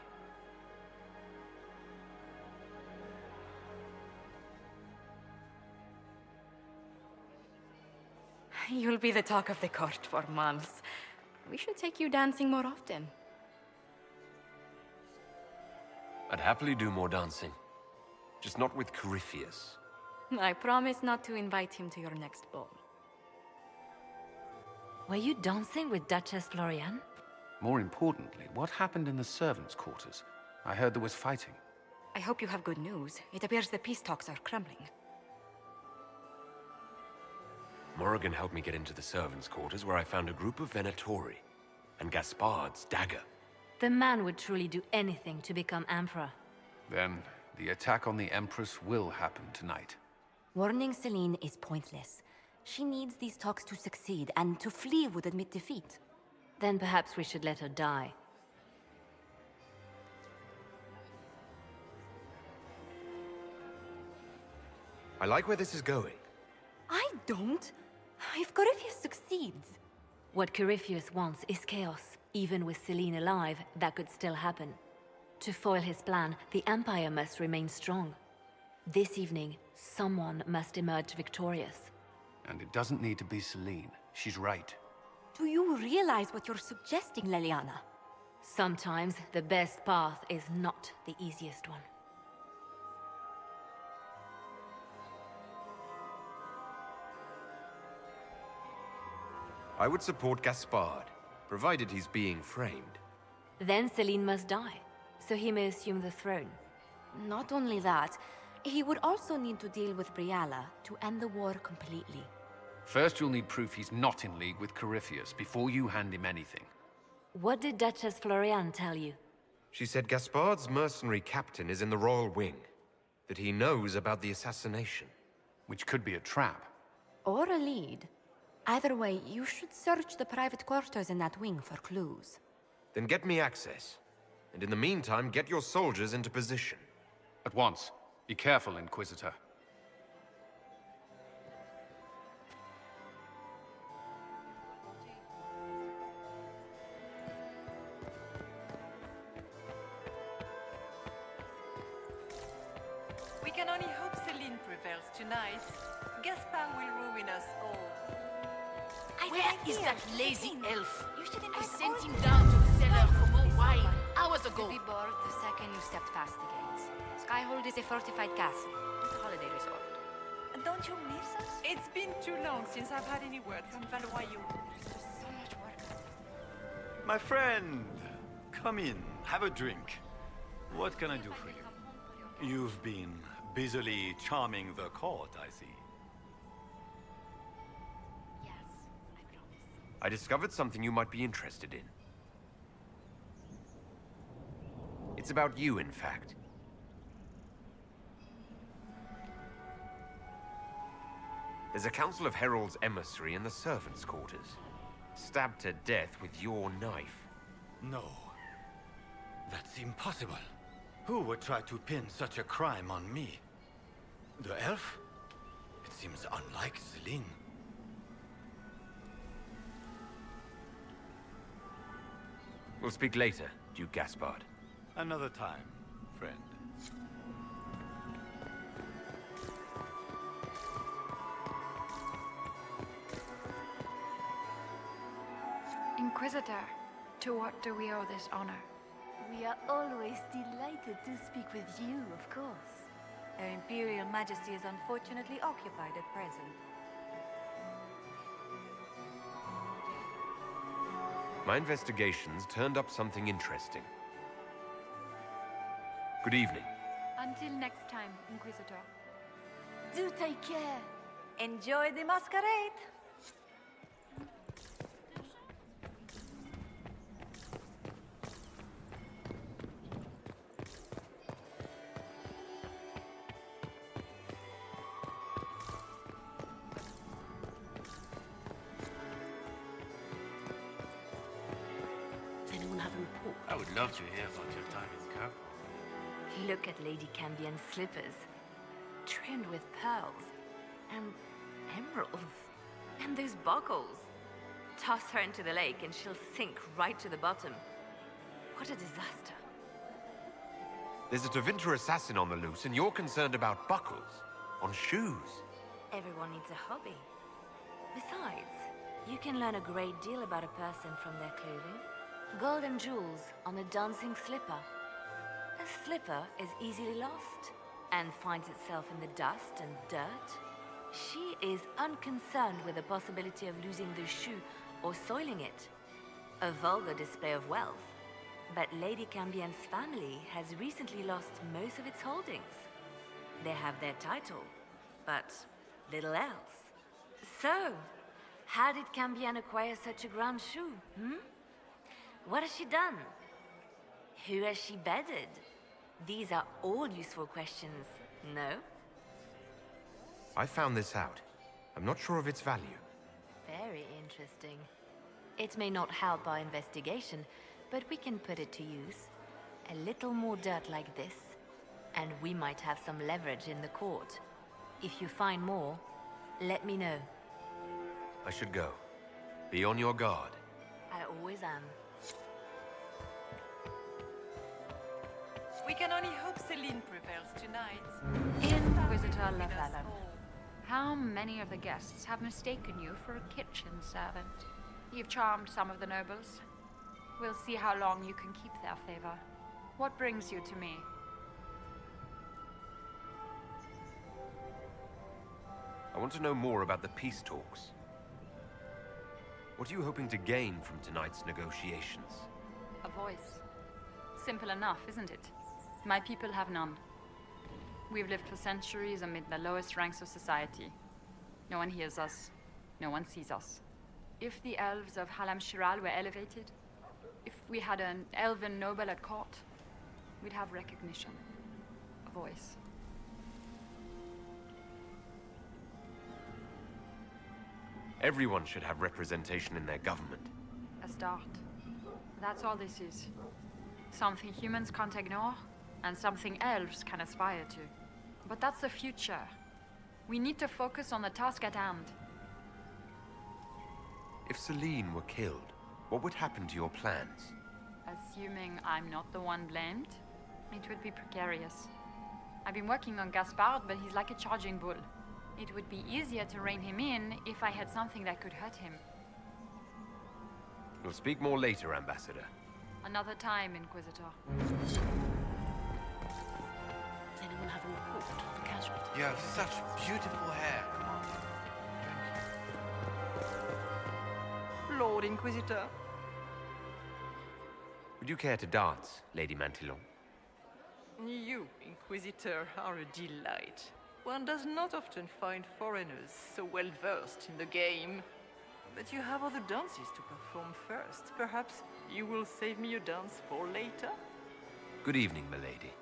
You'll be the talk of the court for months. We should take you dancing more often. I'd happily do more dancing. Just not with Corypheus. I promise not to invite him to your next ball. Were you dancing with Duchess Florian? More importantly, what happened in the servants' quarters? I heard there was fighting. I hope you have good news. It appears the peace talks are crumbling. Morrigan helped me get into the servants' quarters where I found a group of Venatori and Gaspard's dagger. The man would truly do anything to become Emperor. Then, the attack on the Empress will happen tonight. Warning Celine is pointless. She needs these talks to succeed, and to flee would admit defeat. Then perhaps we should let her die. I like where this is going. I don't. If Corypheus succeeds... What Corypheus wants is chaos. Even with Celine alive, that could still happen. To foil his plan, the Empire must remain strong. This evening, someone must emerge victorious. And it doesn't need to be Celine. She's right. Do you realize what you're suggesting, Leliana? Sometimes the best path is not the easiest one. I would support Gaspard, provided he's being framed. Then Celine must die, so he may assume the throne. Not only that, he would also need to deal with Briala to end the war completely. First, you'll need proof he's not in league with Corypheus before you hand him anything. What did Duchess Florian tell you? She said Gaspard's mercenary captain is in the Royal Wing, that he knows about the assassination. Which could be a trap. Or a lead. Either way, you should search the private quarters in that wing for clues. Then get me access. And in the meantime, get your soldiers into position. At once. Be careful, Inquisitor. We can only hope Celine prevails tonight. Gaspard will ruin us all. Where is that lazy elf? I sent him down to the cellar for more wine hours ago. You'll be bored the second you stepped past the gates. Skyhold is a fortified castle, not a holiday resort. Don't you miss us? It's been too long since I've had any word from Valoyaux. So much work. My friend, come in, have a drink. What can I do for you? You've been busily charming the court, I see. I discovered something you might be interested in. It's about you, in fact. There's a Council of Heralds emissary in the servants' quarters. Stabbed to death with your knife. No. That's impossible. Who would try to pin such a crime on me? The elf? It seems unlike Celine. We'll speak later, Duke Gaspard. Another time, friend. Inquisitor, to what do we owe this honor? We are always delighted to speak with you, of course. Her Imperial Majesty is unfortunately occupied at present. My investigations turned up something interesting. Good evening. Until next time, Inquisitor. Do take care. Enjoy the masquerade! I would love to hear about your time in Cap. Look at Lady Cambion's slippers, trimmed with pearls and emeralds. And those buckles. Toss her into the lake and she'll sink right to the bottom. What a disaster. There's a Tevinter assassin on the loose, and you're concerned about buckles on shoes. Everyone needs a hobby. Besides, you can learn a great deal about a person from their clothing. Gold and jewels on a dancing slipper. A slipper is easily lost and finds itself in the dust and dirt. She is unconcerned with the possibility of losing the shoe or soiling it. A vulgar display of wealth. But Lady Cambion's family has recently lost most of its holdings. They have their title, but little else. So, how did Cambion acquire such a grand shoe, What has she done? Who has she bedded? These are all useful questions, no? I found this out. I'm not sure of its value. Very interesting. It may not help our investigation, but we can put it to use. A little more dirt like this, and we might have some leverage in the court. If you find more, let me know. I should go. Be on your guard. I always am. We can only hope Celine prevails tonight. Inquisitor Lefallen, how many of the guests have mistaken you for a kitchen servant? You've charmed some of the nobles. We'll see how long you can keep their favor. What brings you to me? I want to know more about the peace talks. What are you hoping to gain from tonight's negotiations? A voice. Simple enough, isn't it? My people have none. We've lived for centuries amid the lowest ranks of society. No one hears us. No one sees us. If the elves of Halam Shiral were elevated, if we had an elven noble at court, we'd have recognition. A voice. Everyone should have representation in their government. A start. That's all this is. Something humans can't ignore, and something elves can aspire to. But that's the future. We need to focus on the task at hand. If Celine were killed, what would happen to your plans? Assuming I'm not the one blamed, it would be precarious. I've been working on Gaspard, but he's like a charging bull. It would be easier to rein him in if I had something that could hurt him. We'll speak more later, Ambassador. Another time, Inquisitor. Does anyone have a report on the casualty? You have such beautiful hair, Commander. Lord Inquisitor. Would you care to dance, Lady Mantillon? You, Inquisitor, are a delight. One does not often find foreigners so well versed in the game. But you have other dances to perform first. Perhaps you will save me a dance for later? Good evening, milady.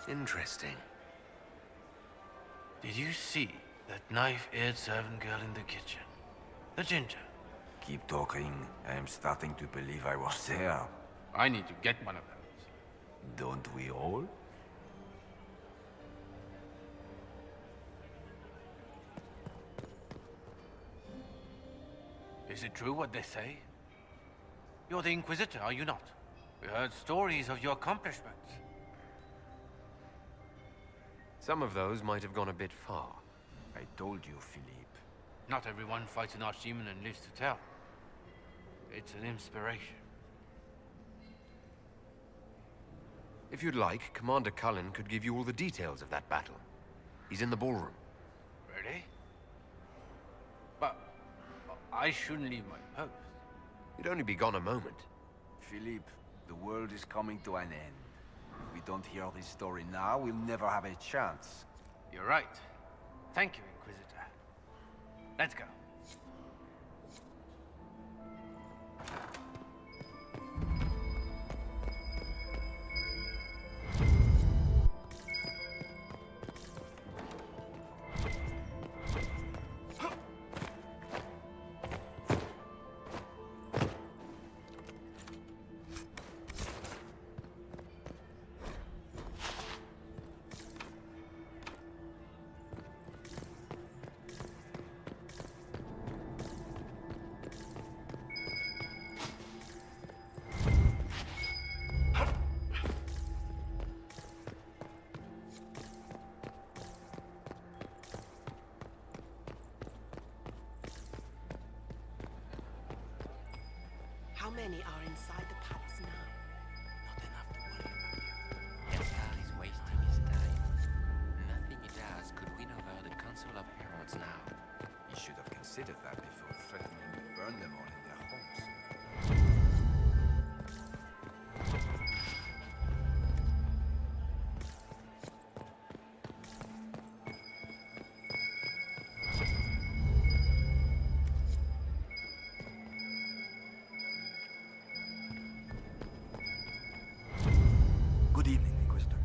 Interesting. Did you see that knife-eared servant girl in the kitchen? The ginger. Keep talking. I am starting to believe I was there. I need to get one of those. Don't we all? Is it true what they say? You're the Inquisitor, are you not? We heard stories of your accomplishments. Some of those might have gone a bit far. I told you, Philippe. Not everyone fights an archdemon and lives to tell. It's an inspiration. If you'd like, Commander Cullen could give you all the details of that battle. He's in the ballroom. Really? But I shouldn't leave my post. You'd only be gone a moment. Philippe, the world is coming to an end. If we don't hear this story now, we'll never have a chance. You're right. Thank you, Inquisitor. Let's go. How many are inside the palace now? Not enough to worry about. Gaspar is wasting his time. Nothing he does could win over the Council of Heralds now. He should have considered that before threatening to burn them all in their homes. Good evening, Inquisitor.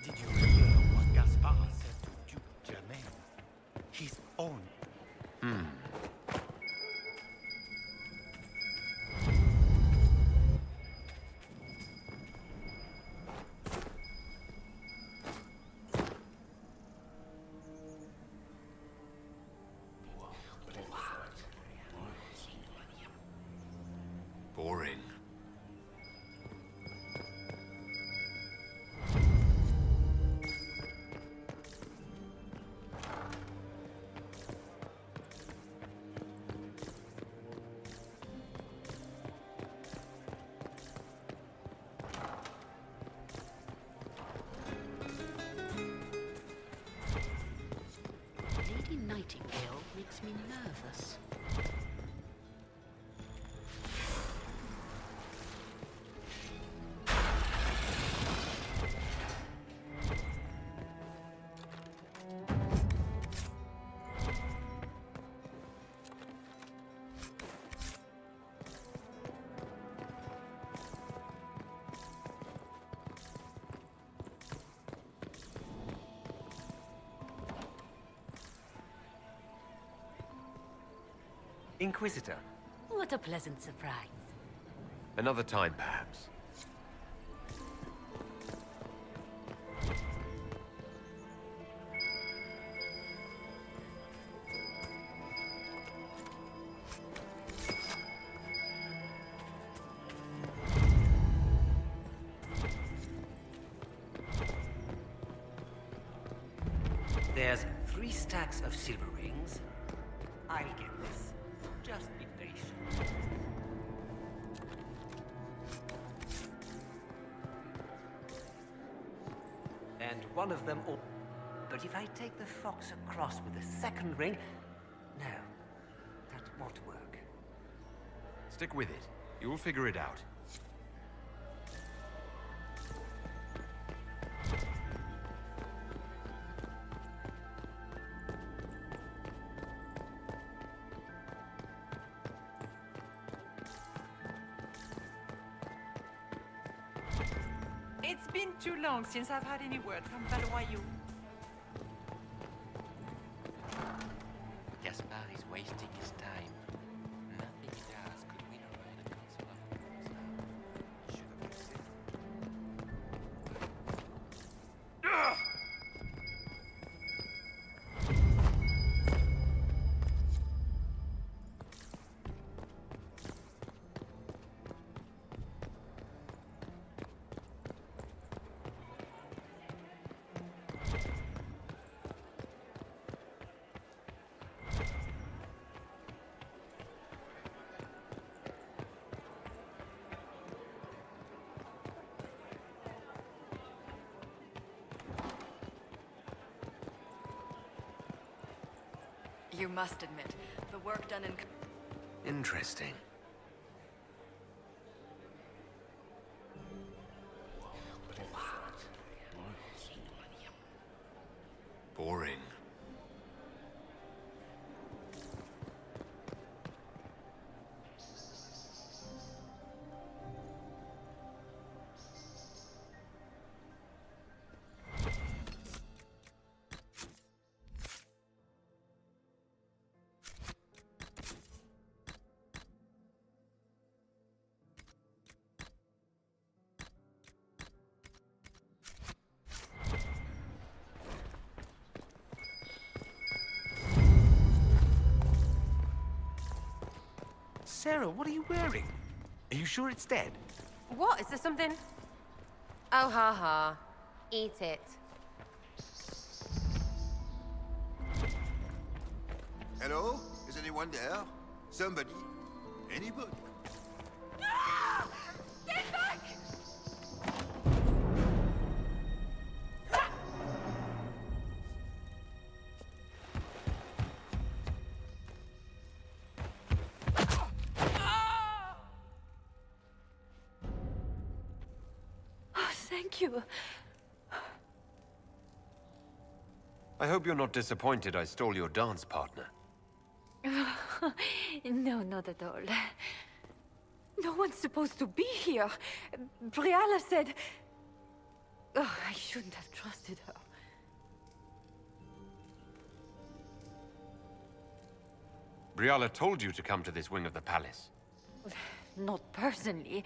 Did you hear what Gaspar said to Duke Germain? His own. Boring. Lady Nightingale makes me nervous. Inquisitor. What a pleasant surprise. Another time, perhaps. There's 3 stacks of silver rings. I'll get this. Just be patient. And one of them all... But if I take the fox across with the second ring... No, that won't work. Stick with it. You'll figure it out. It's been too long since I've had any word from Valoyou. Gaspard is wasting his time. Nothing he does could win over the Council of Heroes now. Should have accepted. You must admit, the work done in... Interesting. Boring. Sarah, what are you wearing? Are you sure it's dead? What? Is there something? Oh, ha ha. Eat it. Hello? Is anyone there? Somebody? Anybody? Ah! Stand back! Thank you. I hope you're not disappointed I stole your dance partner. No, not at all. No one's supposed to be here. Briala said... Oh, I shouldn't have trusted her. Briala told you to come to this wing of the palace. Not personally.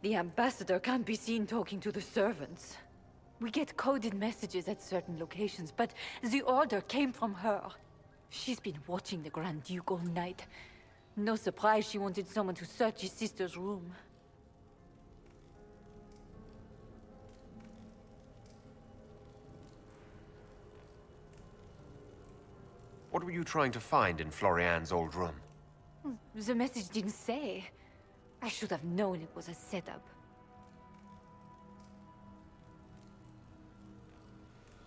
The ambassador can't be seen talking to the servants. We get coded messages at certain locations, but the order came from her. She's been watching the Grand Duke all night. No surprise she wanted someone to search his sister's room. What were you trying to find in Florian's old room? The message didn't say. I should have known it was a setup.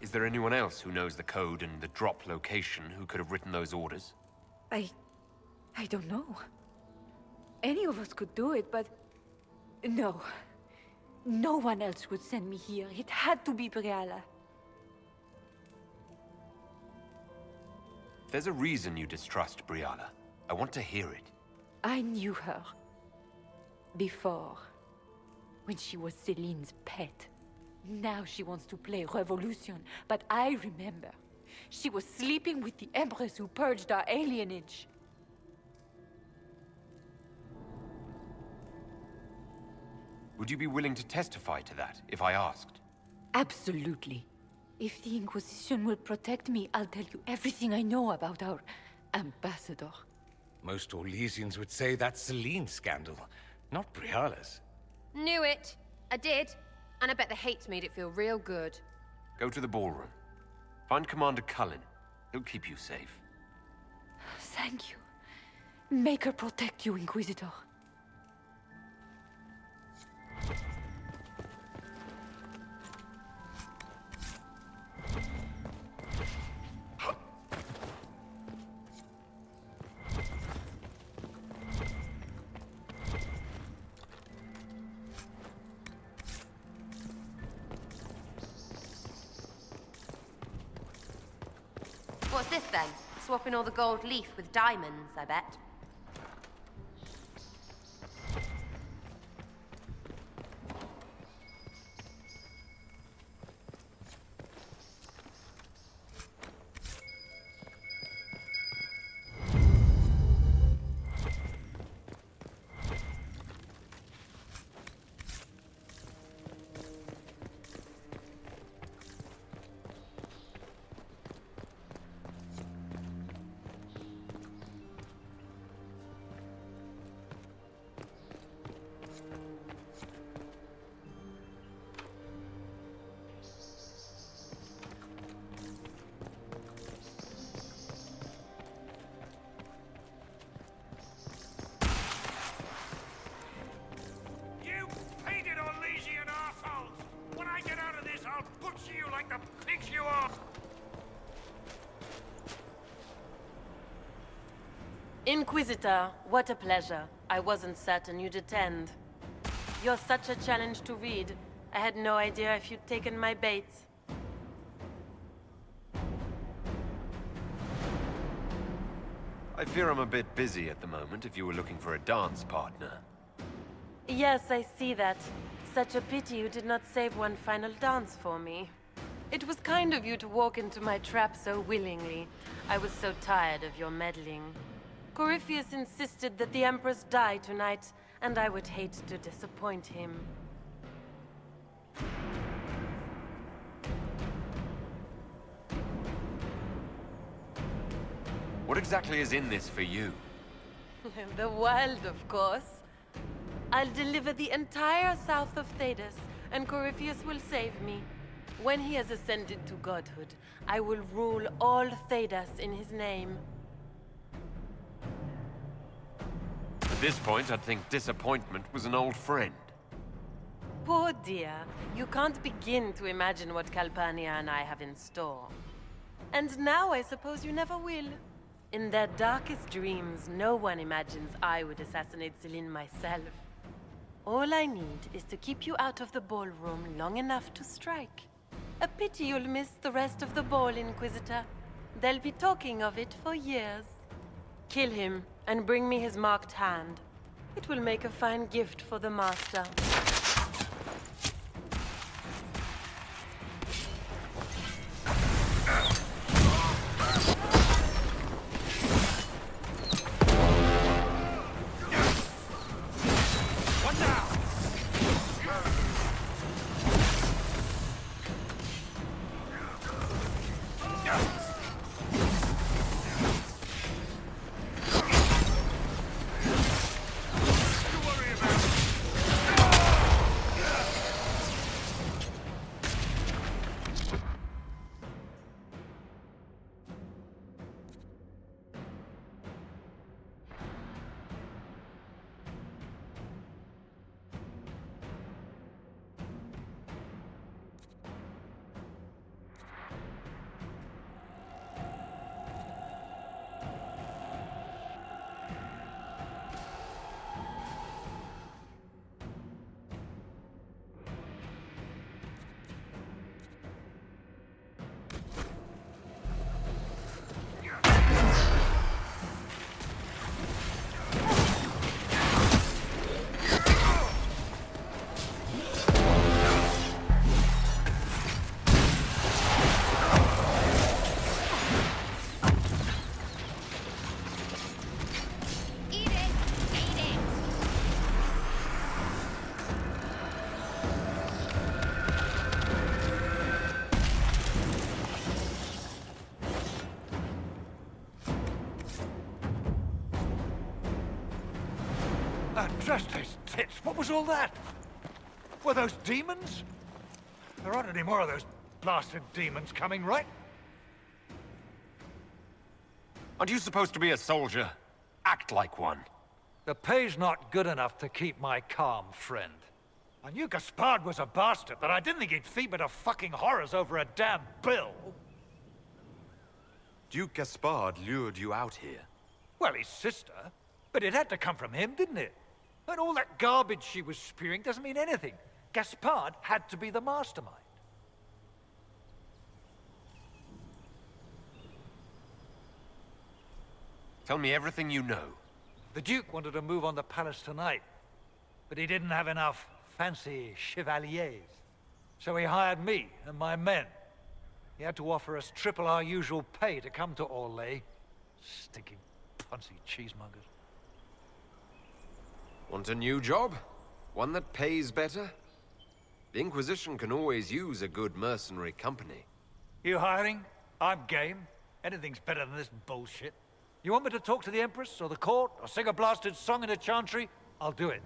Is there anyone else who knows the code and the drop location who could have written those orders? I don't know. Any of us could do it, but... No. No one else would send me here. It had to be Briala. There's a reason you distrust Briala. I want to hear it. I knew her. Before. When she was Celine's pet. Now she wants to play revolution, but I remember. She was sleeping with the Empress who purged our alienage. Would you be willing to testify to that, if I asked? Absolutely. If the Inquisition will protect me, I'll tell you everything I know about our ambassador. Most Orlesians would say that's Celine's scandal, not Briala's. Knew it. I did. And I bet the hate made it feel real good. Go to the ballroom. Find Commander Cullen. He'll keep you safe. Thank you. Maker protect you, Inquisitor. What's this then? Swapping all the gold leaf with diamonds, I bet. Inquisitor, what a pleasure. I wasn't certain you'd attend. You're such a challenge to read. I had no idea if you'd taken my bait. I fear I'm a bit busy at the moment if you were looking for a dance partner. Yes, I see that. Such a pity you did not save one final dance for me. It was kind of you to walk into my trap so willingly. I was so tired of your meddling. Corypheus insisted that the Empress die tonight, and I would hate to disappoint him. What exactly is in this for you? The wild, of course. I'll deliver the entire south of Thedas, and Corypheus will save me. When he has ascended to godhood, I will rule all Thedas in his name. At this point, I'd think disappointment was an old friend. Poor dear, you can't begin to imagine what Calpurnia and I have in store. And now I suppose you never will. In their darkest dreams, no one imagines I would assassinate Celine myself. All I need is to keep you out of the ballroom long enough to strike. A pity you'll miss the rest of the ball, Inquisitor. They'll be talking of it for years. Kill him, and bring me his marked hand. It will make a fine gift for the Master. Justice tits, what was all that? Were those demons? There aren't any more of those blasted demons coming, right? Aren't you supposed to be a soldier? Act like one. The pay's not good enough to keep my calm, friend. I knew Gaspard was a bastard, but I didn't think he'd feed me to fucking horrors over a damn bill. Duke Gaspard lured you out here. Well, his sister. But it had to come from him, didn't it? And all that garbage she was spewing doesn't mean anything. Gaspard had to be the mastermind. Tell me everything you know. The Duke wanted to move on the palace tonight, but he didn't have enough fancy chevaliers. So he hired me and my men. He had to offer us triple our usual pay to come to Orlais. Stinking punsy cheesemongers. Want a new job? One that pays better? The Inquisition can always use a good mercenary company. You hiring? I'm game. Anything's better than this bullshit. You want me to talk to the Empress, or the court, or sing a blasted song in a chantry? I'll do it.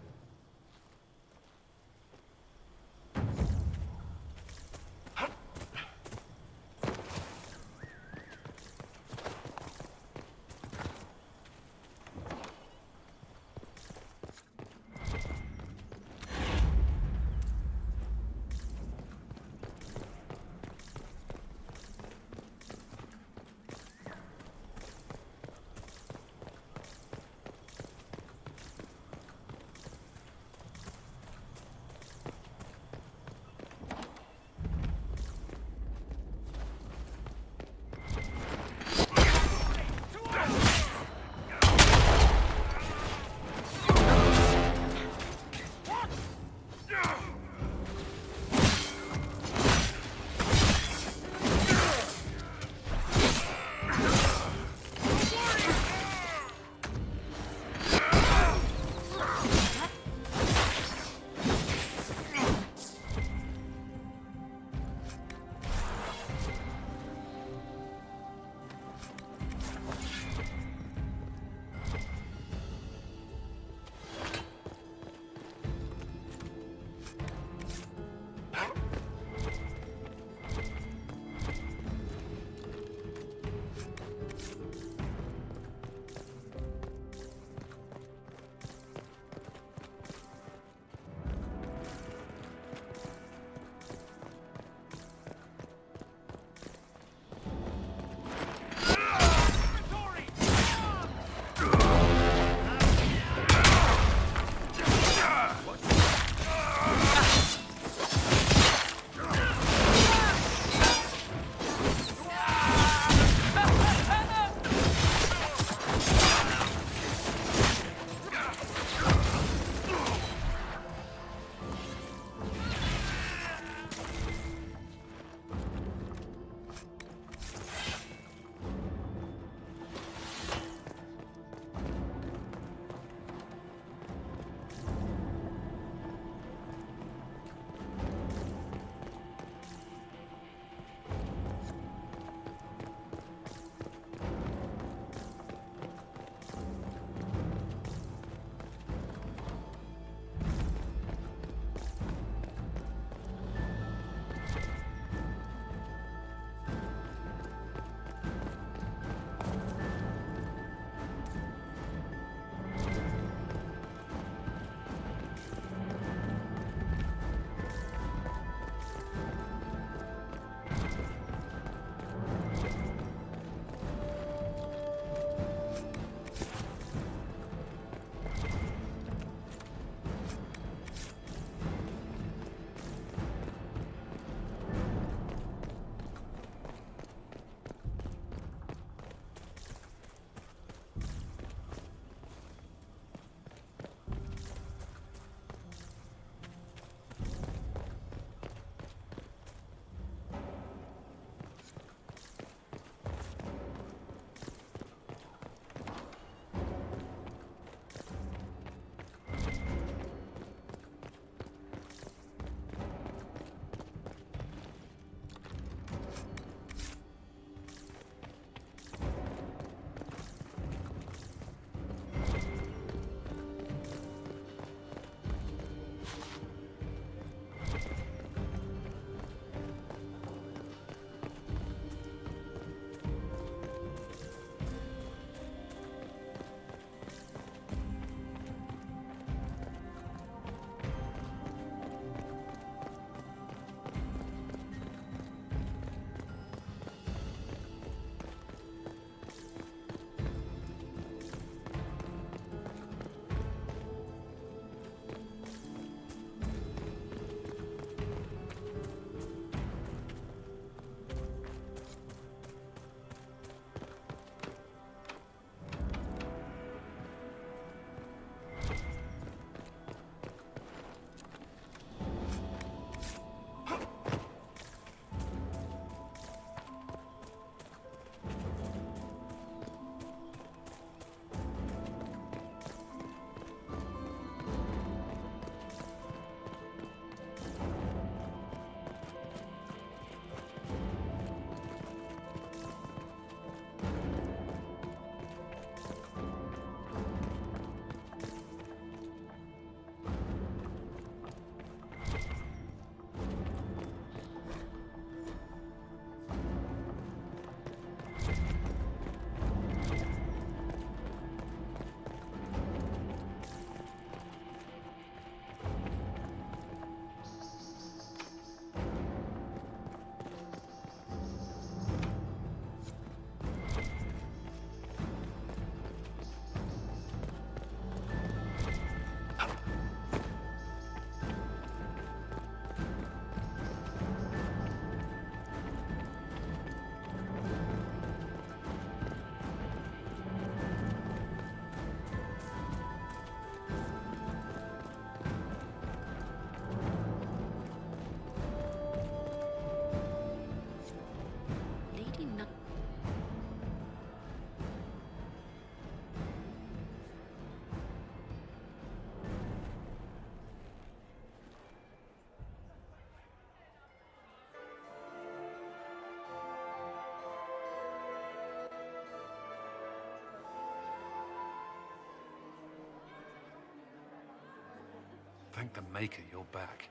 Thank the Maker you're back.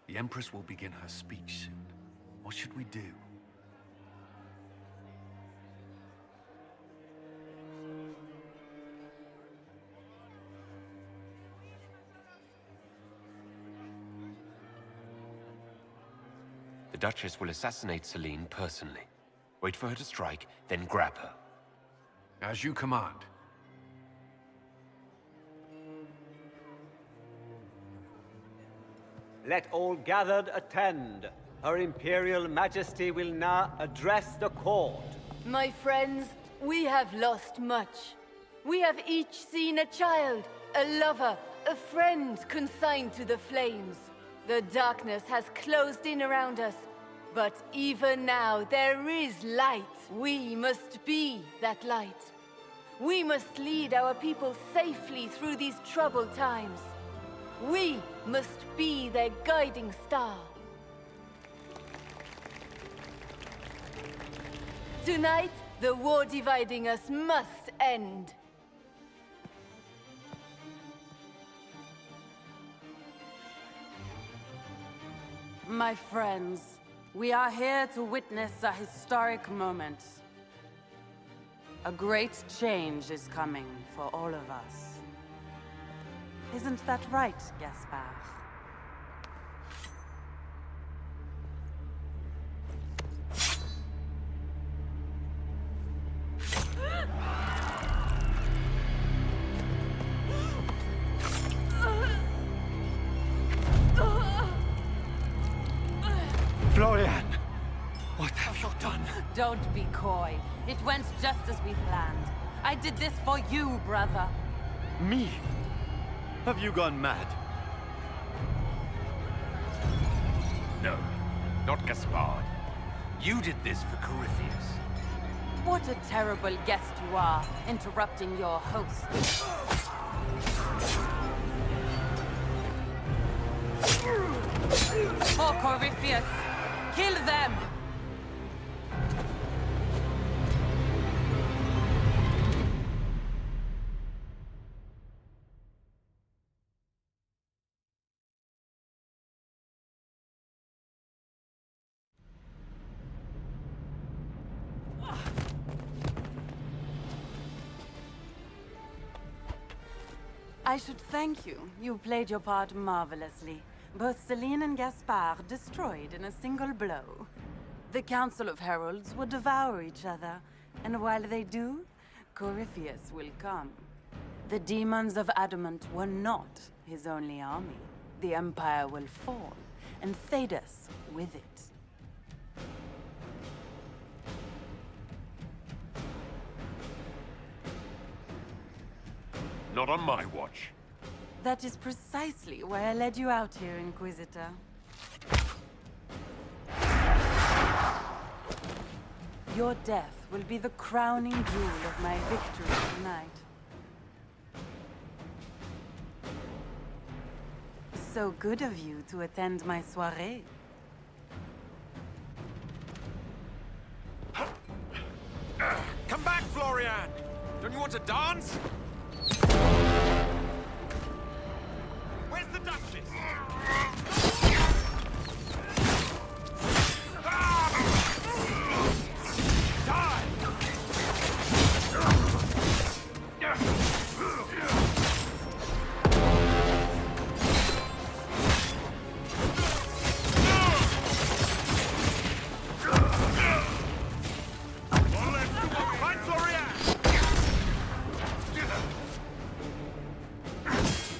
The Empress will begin her speech soon. What should we do? The Duchess will assassinate Celine personally. Wait for her to strike, then grab her. As you command. Let all gathered attend. Her Imperial Majesty will now address the court. My friends, we have lost much. We have each seen a child, a lover, a friend consigned to the flames. The darkness has closed in around us, but even now there is light. We must be that light. We must lead our people safely through these troubled times. We must be their guiding star. Tonight, the war dividing us must end. My friends, we are here to witness a historic moment. A great change is coming for all of us. Isn't that right, Gaspard? Florian! What have you done? Don't be coy. It went just as we planned. I did this for you, brother. Me? Have you gone mad? No, not Gaspard. You did this for Corypheus. What a terrible guest you are, interrupting your host. For Corypheus, kill them! I should thank you. You played your part marvelously. Both Celine and Gaspard destroyed in a single blow. The Council of Heralds will devour each other, and while they do, Corypheus will come. The demons of Adamant were not his only army. The Empire will fall, and Thedas with it. Not on my watch. That is precisely why I led you out here, Inquisitor. Your death will be the crowning jewel of my victory tonight. So good of you to attend my soirée. Come back, Florian! Don't you want to dance? Where's the Duchess?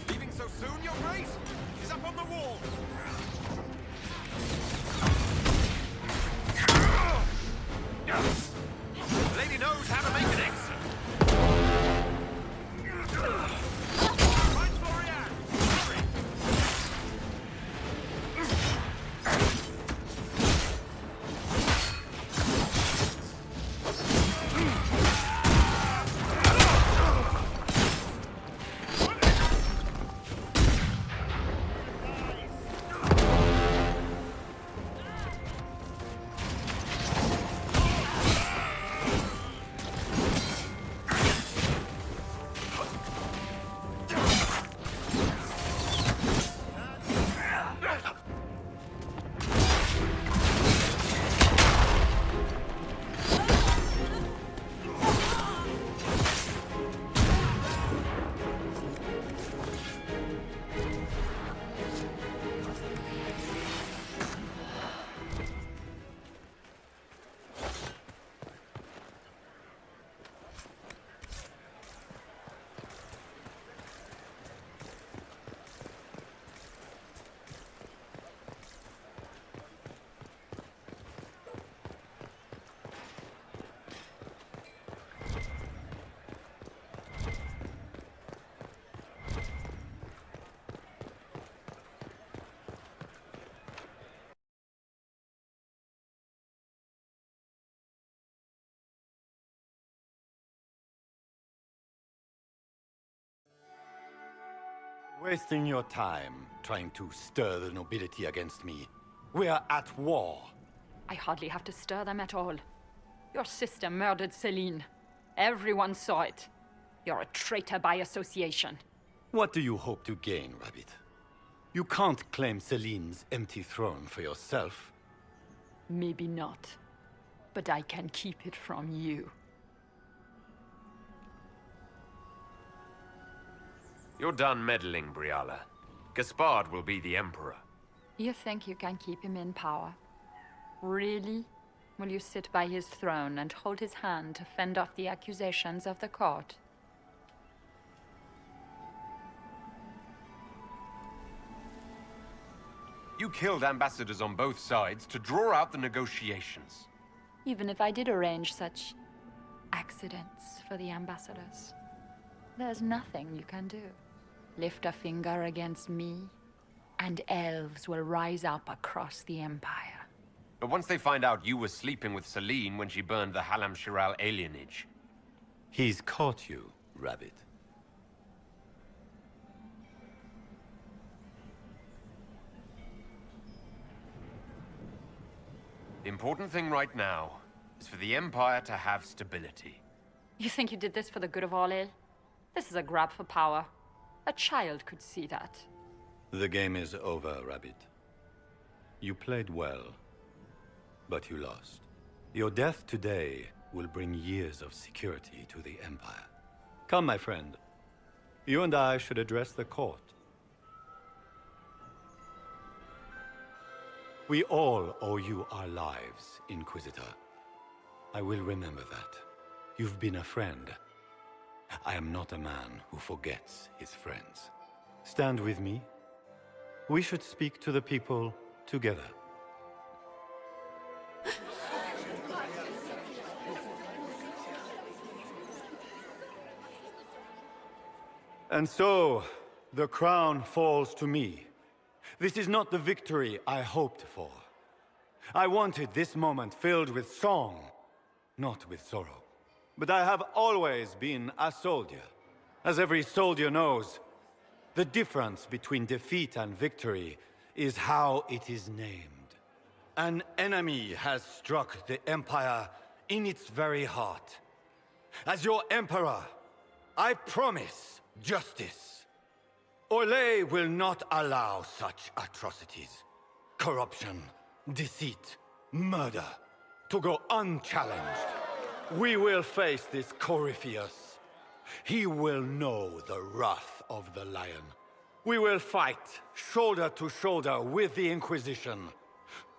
Leaving so soon, Your Grace? She's up on the wall. Wasting your time trying to stir the nobility against me. We are at war. I hardly have to stir them at all. Your sister murdered Celine. Everyone saw it. You're a traitor by association. What do you hope to gain, Rabbit? You can't claim Celine's empty throne for yourself. Maybe not. But I can keep it from you. You're done meddling, Briala. Gaspard will be the Emperor. You think you can keep him in power? Really? Will you sit by his throne and hold his hand to fend off the accusations of the court? You killed ambassadors on both sides to draw out the negotiations. Even if I did arrange such accidents for the ambassadors, there's nothing you can do. Lift a finger against me, and elves will rise up across the Empire. But once they find out you were sleeping with Celine when she burned the Halam Shiral alienage... He's caught you, Rabbit. The important thing right now is for the Empire to have stability. You think you did this for the good of Orlais? This is a grab for power. A child could see that. The game is over, Rabbit. You played well, but you lost. Your death today will bring years of security to the Empire. Come, my friend. You and I should address the court. We all owe you our lives, Inquisitor. I will remember that. You've been a friend. I am not a man who forgets his friends. Stand with me. We should speak to the people together. And so, the crown falls to me. This is not the victory I hoped for. I wanted this moment filled with song, not with sorrow. But I have always been a soldier. As every soldier knows, the difference between defeat and victory is how it is named. An enemy has struck the Empire in its very heart. As your Emperor, I promise justice. Orlais will not allow such atrocities. Corruption, deceit, murder, to go unchallenged. We will face this Corypheus. He will know the wrath of the Lion. We will fight shoulder to shoulder with the Inquisition.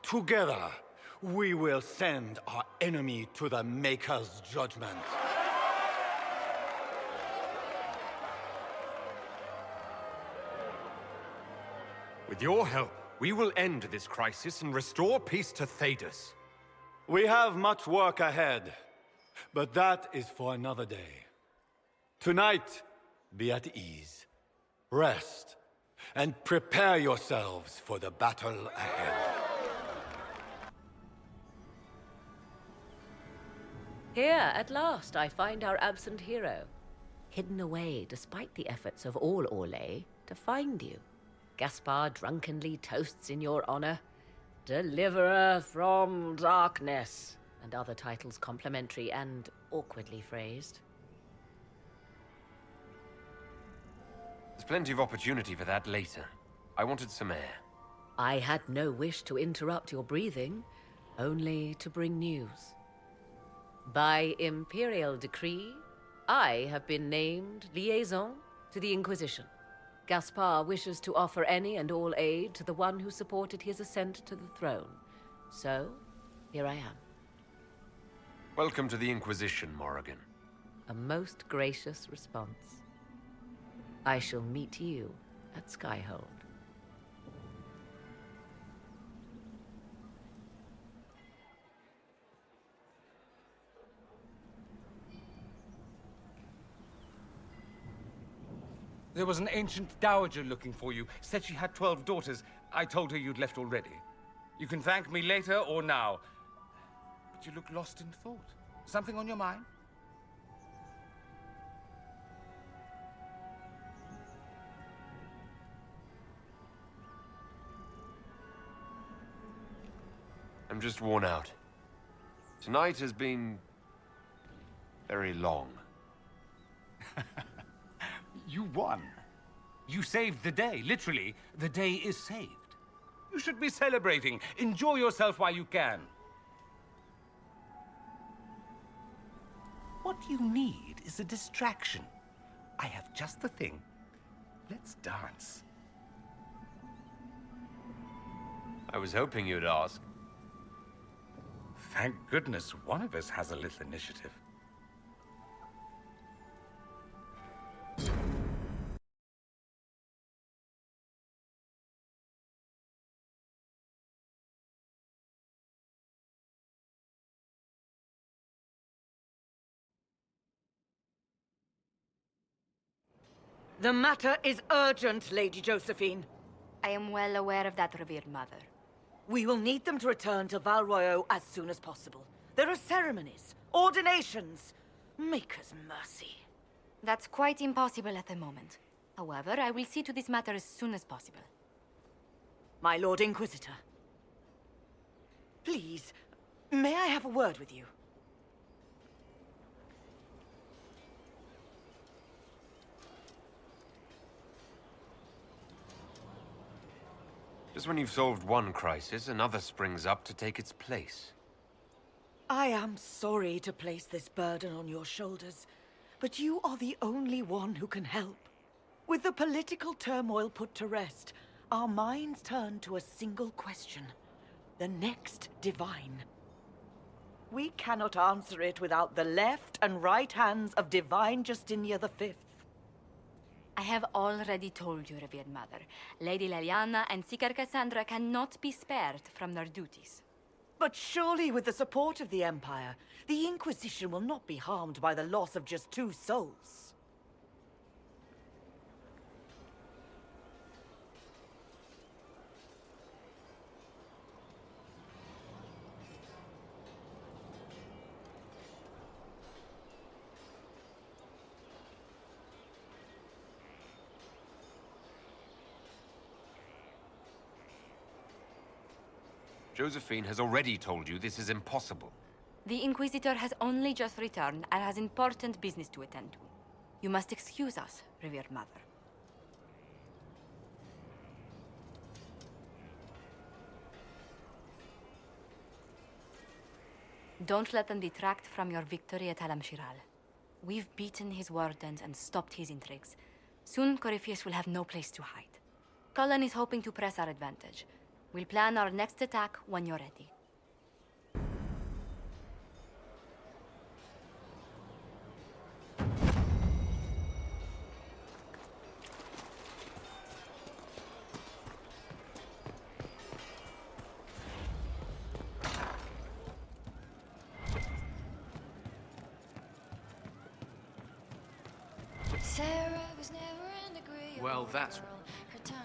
Together, we will send our enemy to the Maker's judgment. With your help, we will end this crisis and restore peace to Thedas. We have much work ahead, but that is for another day. Tonight, be at ease, rest, and prepare yourselves for the battle ahead. Here, at last, I find our absent hero, hidden away despite the efforts of all Orlais to find you. Gaspard drunkenly toasts in your honor, Deliverer from Darkness, and other titles complimentary and awkwardly phrased. There's plenty of opportunity for that later. I wanted some air. I had no wish to interrupt your breathing, only to bring news. By Imperial decree, I have been named liaison to the Inquisition. Gaspard wishes to offer any and all aid to the one who supported his ascent to the throne. So, here I am. Welcome to the Inquisition, Morrigan. A most gracious response. I shall meet you at Skyhold. There was an ancient dowager looking for you. Said she had 12 daughters. I told her you'd left already. You can thank me later or now. But you look lost in thought. Something on your mind? I'm just worn out. Tonight has been very long. You won. You saved the day, literally. The day is saved. You should be celebrating. Enjoy yourself while you can. What you need is a distraction. I have just the thing. Let's dance. I was hoping you'd ask. Thank goodness one of us has a little initiative. The matter is urgent, Lady Josephine. I am well aware of that, revered mother. We will need them to return to Val Royeaux as soon as possible. There are ceremonies, ordinations. Maker's mercy. That's quite impossible at the moment. However, I will see to this matter as soon as possible. My Lord Inquisitor. Please, may I have a word with you? Just when you've solved one crisis, another springs up to take its place. I am sorry to place this burden on your shoulders, but you are the only one who can help. With the political turmoil put to rest, our minds turn to a single question. The next divine. We cannot answer it without the left and right hands of Divine Justinia V. I have already told you, revered mother. Lady Leliana and Seeker Cassandra cannot be spared from their duties. But surely with the support of the Empire, the Inquisition will not be harmed by the loss of just 2 souls. Josephine has already told you this is impossible. The Inquisitor has only just returned and has important business to attend to. You must excuse us, revered mother. Don't let them detract from your victory at Alam-Shiral. We've beaten his wardens and stopped his intrigues. Soon, Corypheus will have no place to hide. Cullen is hoping to press our advantage. We'll plan our next attack when you're ready. Well, that's...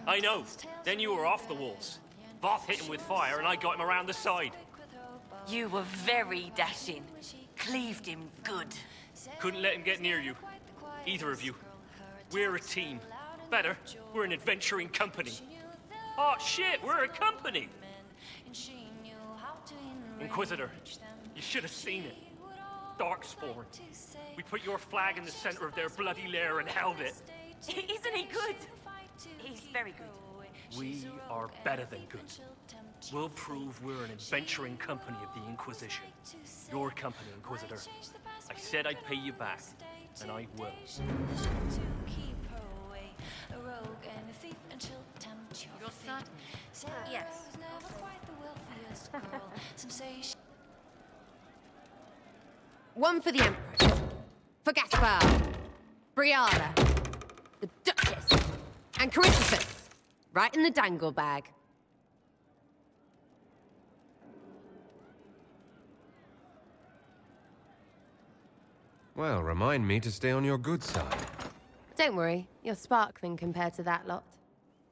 I know. Then you were off the walls. Voth hit him with fire and I got him around the side. You were very dashing. Cleaved him good. Couldn't let him get near you. Either of you. We're a team. Better, we're an adventuring company. Oh shit, we're a company! Inquisitor, you should have seen it. Darkspawn. We put your flag in the center of their bloody lair and held it. Isn't he good? He's very good. We are better than good. We'll prove we're an adventuring company of the Inquisition. Your company, Inquisitor. I said I'd pay you back, and I will. You're certain? Yes. One for the Empress. For Gaspard. Briala. The Duchess. And Corypheus. Right in the dangle bag. Well, remind me to stay on your good side. Don't worry, you're sparkling compared to that lot.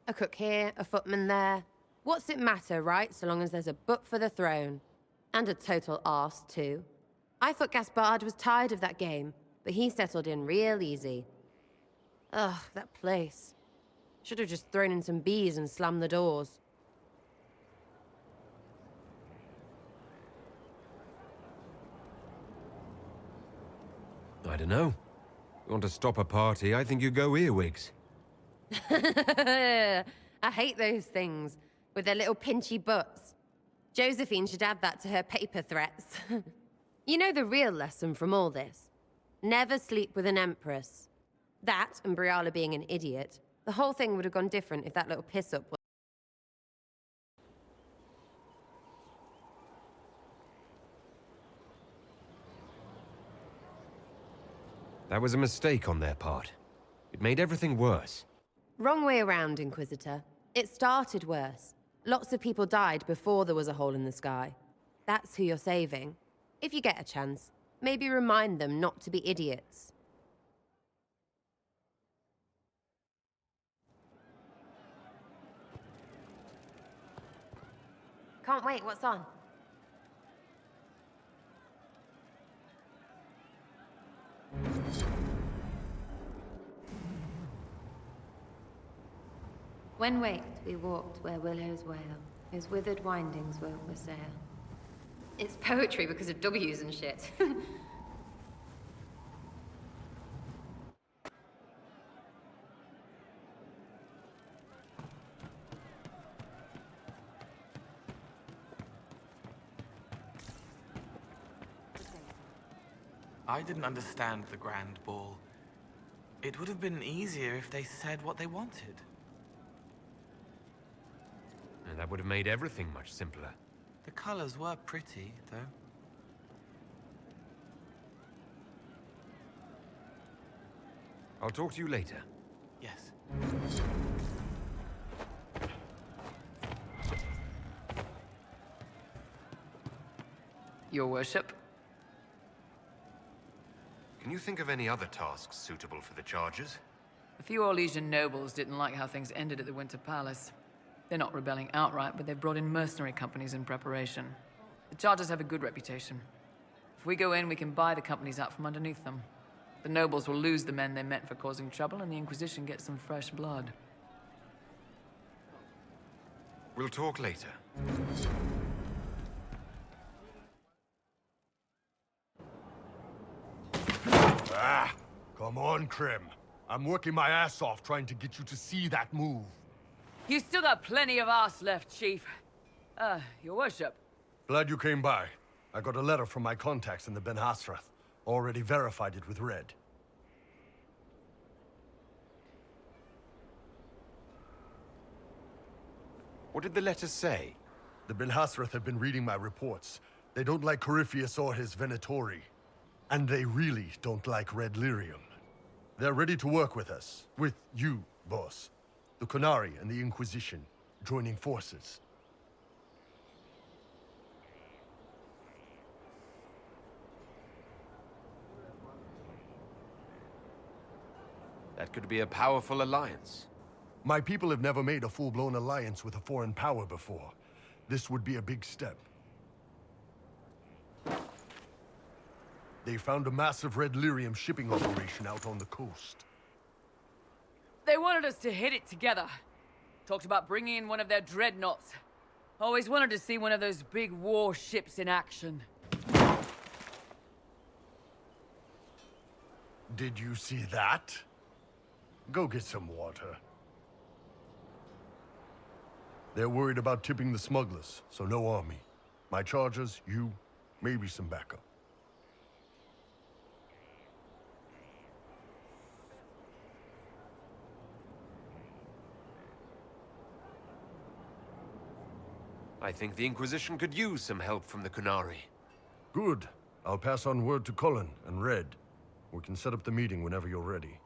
A cook here, a footman there. What's it matter, right? So long as there's a butt for the throne. And a total arse, too. I thought Gaspard was tired of that game, but he settled in real easy. Ugh, that place. Should have just thrown in some bees and slammed the doors. I don't know. You want to stop a party, I think you go earwigs. I hate those things, with their little pinchy butts. Josephine should add that to her paper threats. You know the real lesson from all this? Never sleep with an empress. That, and Briala being an idiot. The whole thing would have gone different if that little piss-up was... That was a mistake on their part. It made everything worse. Wrong way around, Inquisitor. It started worse. Lots of people died before there was a hole in the sky. That's who you're saving. If you get a chance, maybe remind them not to be idiots. Can't wait, what's on? When waked, we walked where willows wail, whose withered windings won't wassail. It's poetry because of W's and shit. I didn't understand the Grand Ball. It would have been easier if they said what they wanted. And that would have made everything much simpler. The colors were pretty, though. I'll talk to you later. Yes. Your worship? Can you think of any other tasks suitable for the charges? A few Orlesian nobles didn't like how things ended at the Winter Palace. They're not rebelling outright, but they've brought in mercenary companies in preparation. The Chargers have a good reputation. If we go in, we can buy the companies out from underneath them. The nobles will lose the men they meant for causing trouble, and the Inquisition gets some fresh blood. We'll talk later. Ah, come on, Krim. I'm working my ass off trying to get you to see that move. You still got plenty of arse left, Chief. Your worship. Glad you came by. I got a letter from my contacts in the Ben Hasrath. Already verified it with Red. What did the letter say? The Ben Hasrath have been reading my reports. They don't like Corypheus or his Venatori. And they really don't like Red Lyrium. They're ready to work with us. With you, boss. The Qunari and the Inquisition, joining forces. That could be a powerful alliance. My people have never made a full-blown alliance with a foreign power before. This would be a big step. They found a massive Red Lyrium shipping operation out on the coast. They wanted us to hit it together. Talked about bringing in one of their dreadnoughts. Always wanted to see one of those big warships in action. Did you see that? Go get some water. They're worried about tipping the smugglers, so no army. My chargers, you, maybe some backup. I think the Inquisition could use some help from the Qunari. Good. I'll pass on word to Cullen and Red. We can set up the meeting whenever you're ready.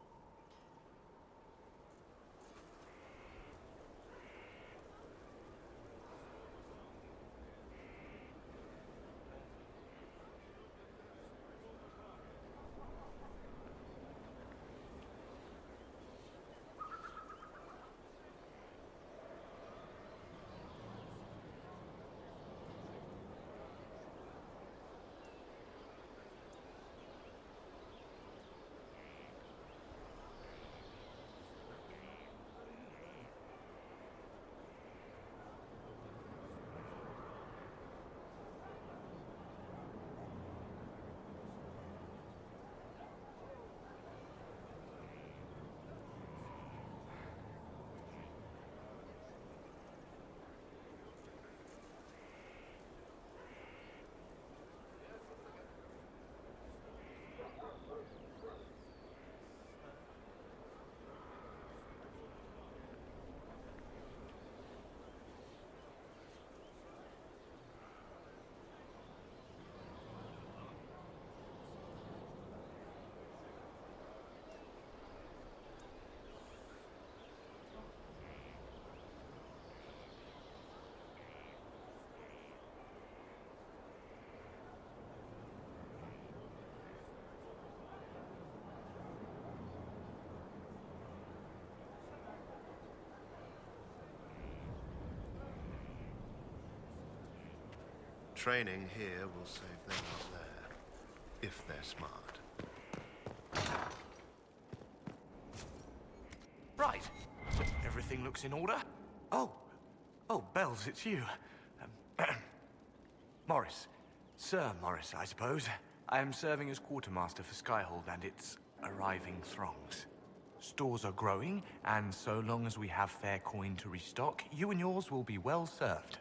training here will save them out there, if they're smart. Right. Everything looks in order. Oh, Bells, it's you. Morris. Sir Morris, I suppose. I am serving as quartermaster for Skyhold and its arriving throngs. Stores are growing, and so long as we have fair coin to restock, you and yours will be well served.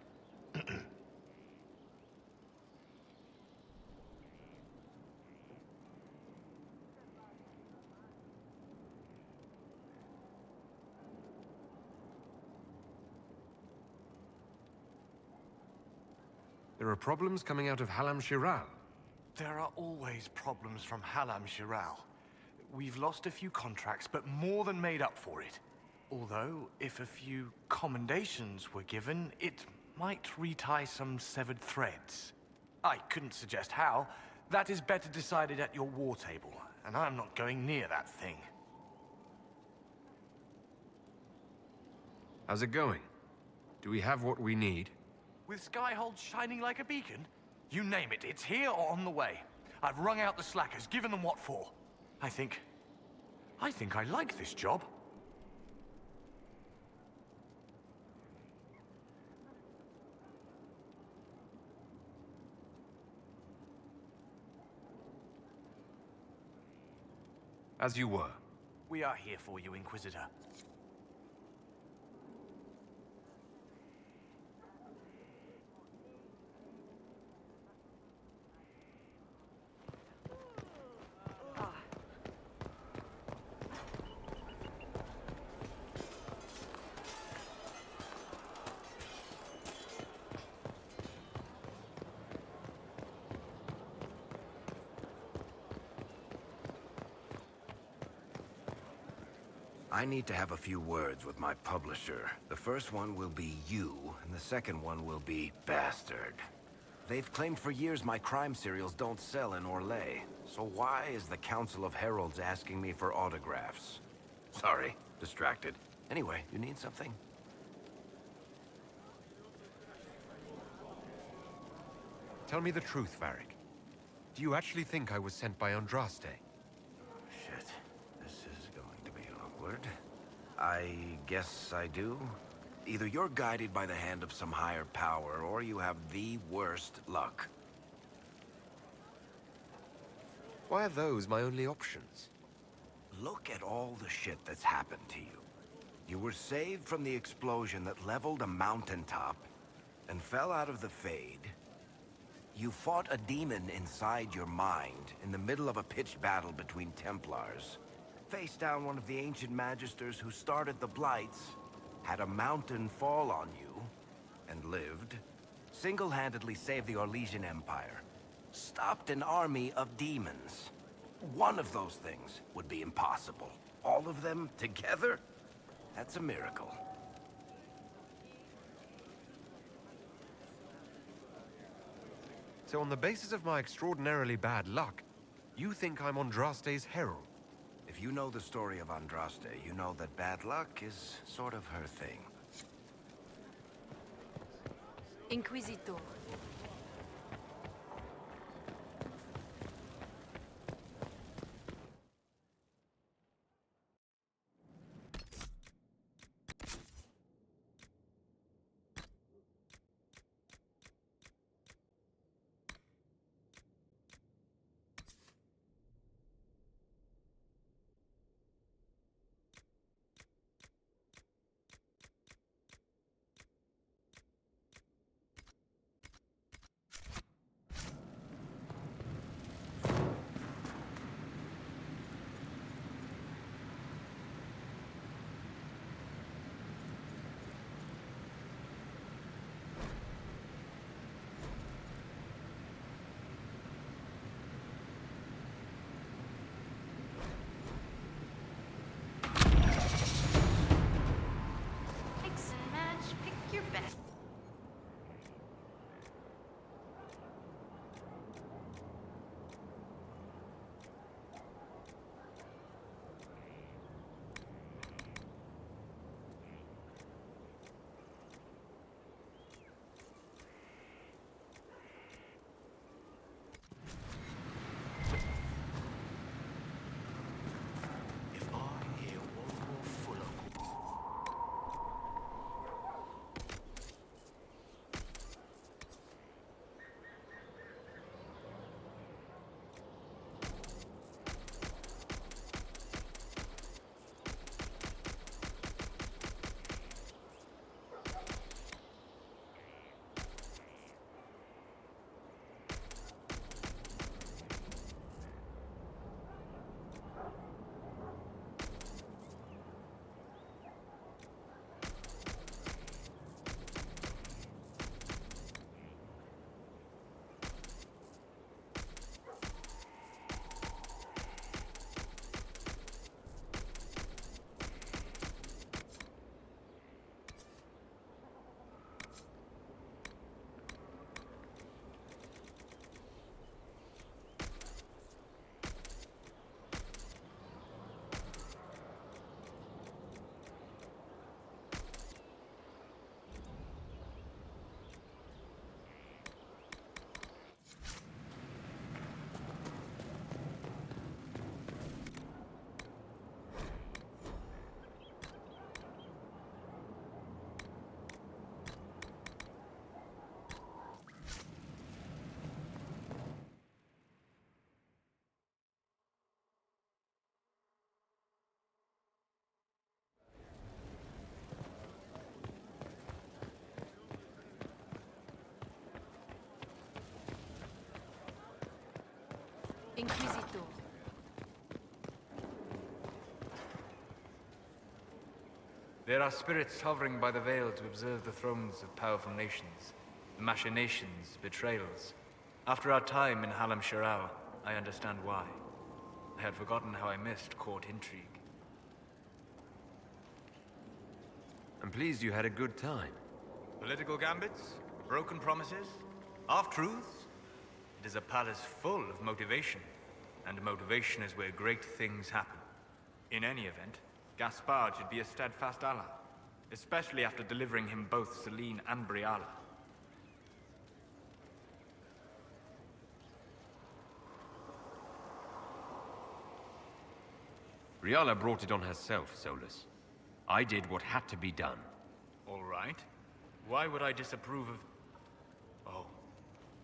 There are problems coming out of Halam Shiral. There are always problems from Halam Shiral. We've lost a few contracts, but more than made up for it. Although, if a few commendations were given, it might retie some severed threads. I couldn't suggest how. That is better decided at your war table, and I'm not going near that thing. How's it going? Do we have what we need? With Skyhold shining like a beacon? You name it, it's here or on the way. I've wrung out the slackers, given them what for. I think I like this job. As you were. We are here for you, Inquisitor. I need to have a few words with my publisher. The first one will be you, and the second one will be Bastard. They've claimed for years my crime serials don't sell in Orlais. So why is the Council of Heralds asking me for autographs? Sorry, distracted. Anyway, you need something? Tell me the truth, Varric. Do you actually think I was sent by Andraste? Shit. This is going to be awkward. I guess I do. Either you're guided by the hand of some higher power, or you have the worst luck. Why are those my only options? Look at all the shit that's happened to you. You were saved from the explosion that leveled a mountaintop and fell out of the Fade. You fought a demon inside your mind in the middle of a pitched battle between Templars. Faced down one of the ancient magisters who started the Blights, had a mountain fall on you, and lived. Single-handedly saved the Orlesian Empire. Stopped an army of demons. One of those things would be impossible. All of them together? That's a miracle. So on the basis of my extraordinarily bad luck, you think I'm Andraste's herald? If you know the story of Andraste, you know that bad luck is sort of her thing. Inquisitor. Inquisitor. There are spirits hovering by the veil to observe the thrones of powerful nations, the machinations, betrayals. After our time in Halam Shiral, I understand why. I had forgotten how I missed court intrigue. I'm pleased you had a good time. Political gambits, broken promises, half-truths. It is a palace full of motivation, and motivation is where great things happen. In any event, Gaspard should be a steadfast ally, especially after delivering him both Celine and Briala. Briala brought it on herself, Solus. I did what had to be done. All right. Why would I disapprove of... Oh,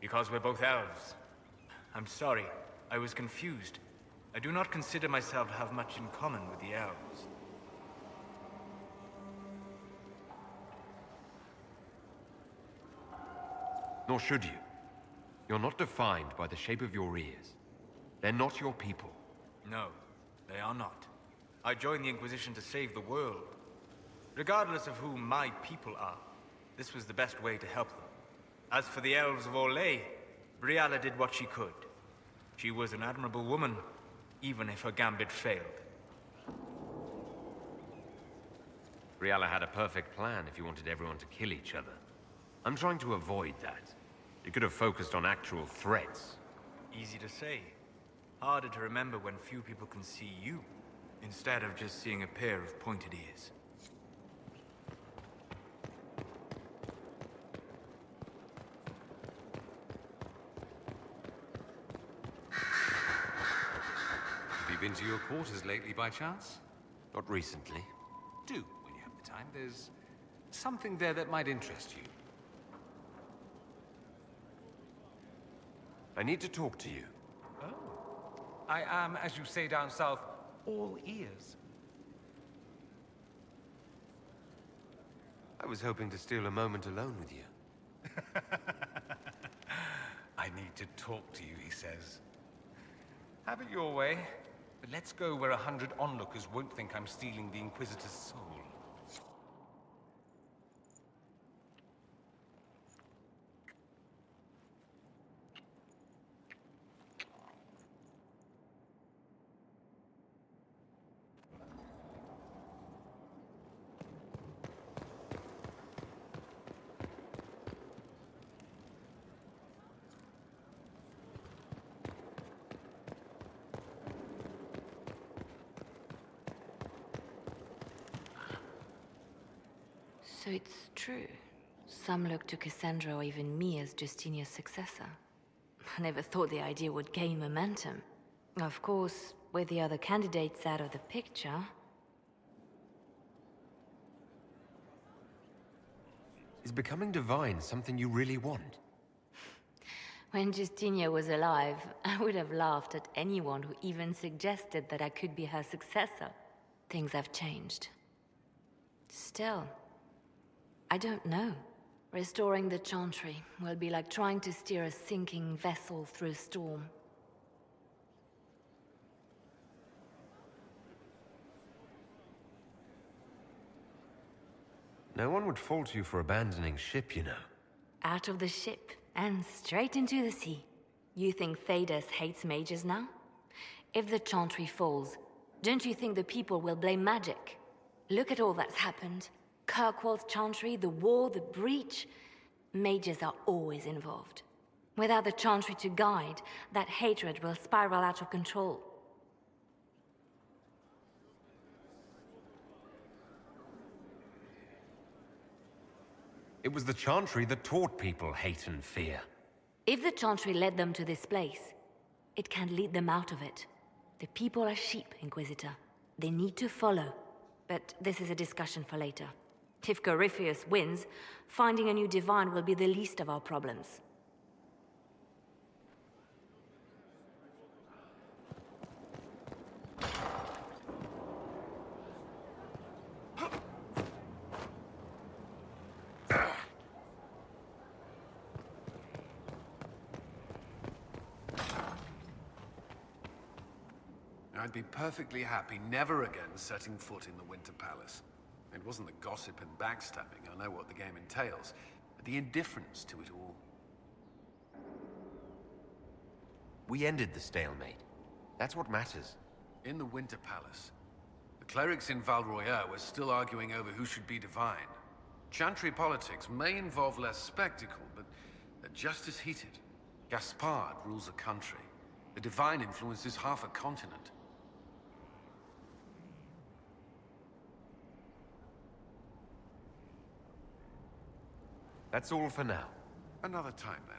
because we're both elves. I'm sorry, I was confused. I do not consider myself to have much in common with the elves. Nor should you. You're not defined by the shape of your ears. They're not your people. No, they are not. I joined the Inquisition to save the world. Regardless of who my people are, this was the best way to help them. As for the elves of Orlais, Briala did what she could. She was an admirable woman, even if her gambit failed. Briala had a perfect plan if you wanted everyone to kill each other. I'm trying to avoid that. You could have focused on actual threats. Easy to say. Harder to remember when few people can see you, instead of just seeing a pair of pointed ears. Have you been to your quarters lately by chance? Not recently. Do, when you have the time. There's something there that might interest you. I need to talk to you. Oh. I am, as you say down south, all ears. I was hoping to steal a moment alone with you. I need to talk to you, he says. Have it your way, but let's go where 100 onlookers won't think I'm stealing the Inquisitor's soul. So it's true. Some look to Cassandra or even me as Justinia's successor. I never thought the idea would gain momentum. Of course, with the other candidates out of the picture... Is becoming divine something you really want? When Justinia was alive, I would have laughed at anyone who even suggested that I could be her successor. Things have changed. Still, I don't know. Restoring the Chantry will be like trying to steer a sinking vessel through a storm. No one would fault you for abandoning ship, you know. Out of the ship and straight into the sea. You think Thedas hates mages now? If the Chantry falls, don't you think the people will blame magic? Look at all that's happened. Kirkwall's Chantry, the war, the breach. Mages are always involved. Without the Chantry to guide, that hatred will spiral out of control. It was the Chantry that taught people hate and fear. If the Chantry led them to this place, it can lead them out of it. The people are sheep, Inquisitor. They need to follow. But this is a discussion for later. If Corypheus wins, finding a new divine will be the least of our problems. I'd be perfectly happy never again setting foot in the Winter Palace. It wasn't the gossip and backstabbing, I know what the game entails, but the indifference to it all. We ended the stalemate. That's what matters. In the Winter Palace, the clerics in Val Royeaux were still arguing over who should be divine. Chantry politics may involve less spectacle, but they're just as heated. Gaspard rules a country. The divine influences half a continent. That's all for now. Another time, then.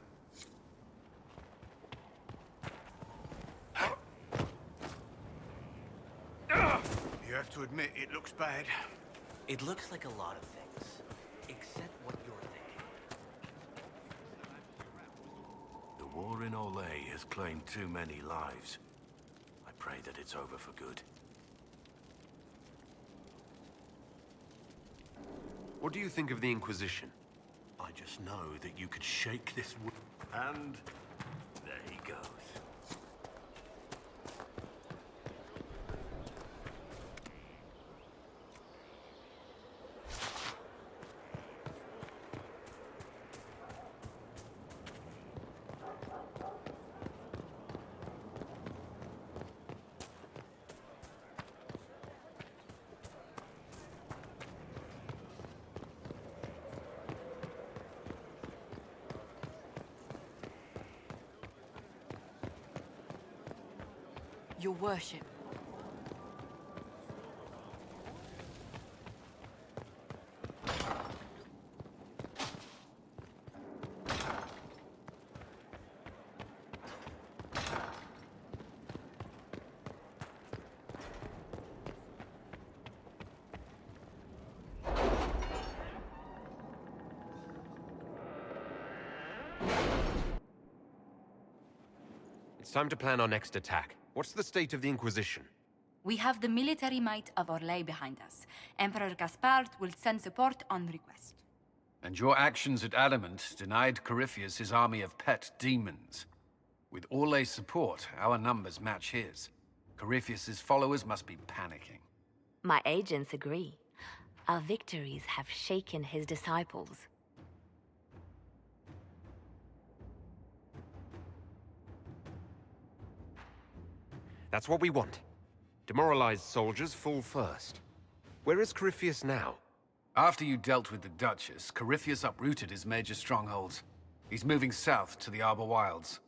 You have to admit, it looks bad. It looks like a lot of things, except what you're thinking. The war in Olay has claimed too many lives. I pray that it's over for good. What do you think of the Inquisition? I just know that you could shake this wood. And there he goes. Your worship. It's time to plan our next attack. What's the state of the Inquisition? We have the military might of Orlais behind us. Emperor Gaspard will send support on request. And your actions at Adamant denied Corypheus his army of pet demons. With Orlay's support, our numbers match his. Corypheus's followers must be panicking. My agents agree. Our victories have shaken his disciples. That's what we want. Demoralized soldiers fall first. Where is Corypheus now? After you dealt with the Duchess, Corypheus uprooted his major strongholds. He's moving south to the Arbor Wilds.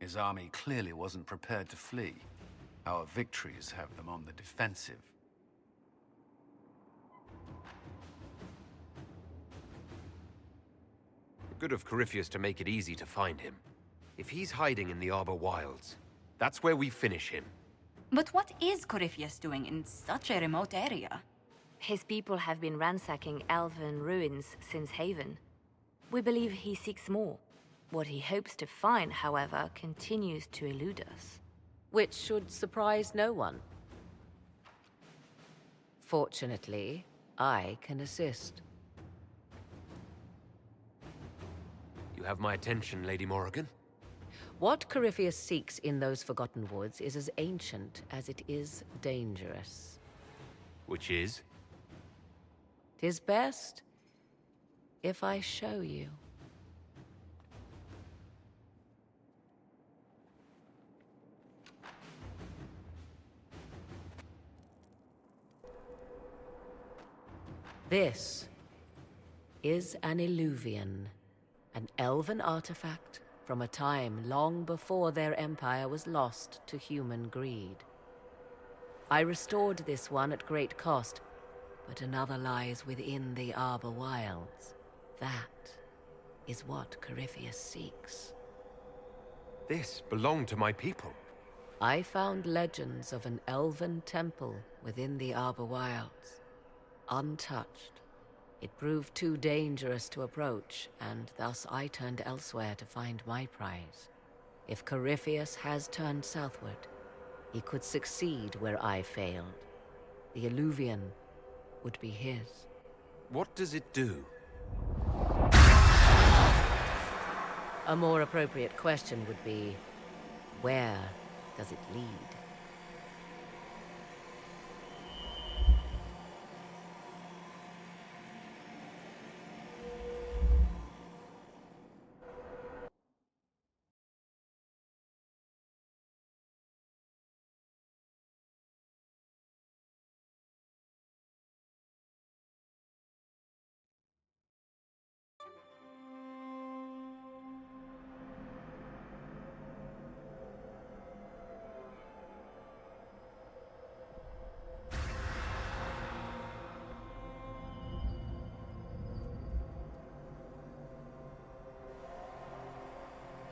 His army clearly wasn't prepared to flee. Our victories have them on the defensive. Good of Corypheus to make it easy to find him. If he's hiding in the Arbor Wilds, that's where we finish him. But what is Corypheus doing in such a remote area? His people have been ransacking elven ruins since Haven. We believe he seeks more. What he hopes to find, however, continues to elude us. Which should surprise no one. Fortunately, I can assist. You have my attention, Lady Morrigan. What Corypheus seeks in those Forgotten Woods is as ancient as it is dangerous. Which is? 'Tis best if I show you. This is an Illuvian, an elven artifact from a time long before their empire was lost to human greed. I restored this one at great cost, but another lies within the Arbor Wilds. That is what Corypheus seeks. This belonged to my people. I found legends of an elven temple within the Arbor Wilds, untouched. It proved too dangerous to approach, and thus I turned elsewhere to find my prize. If Corypheus has turned southward, he could succeed where I failed. The Illuvian would be his. What does it do? A more appropriate question would be, where does it lead?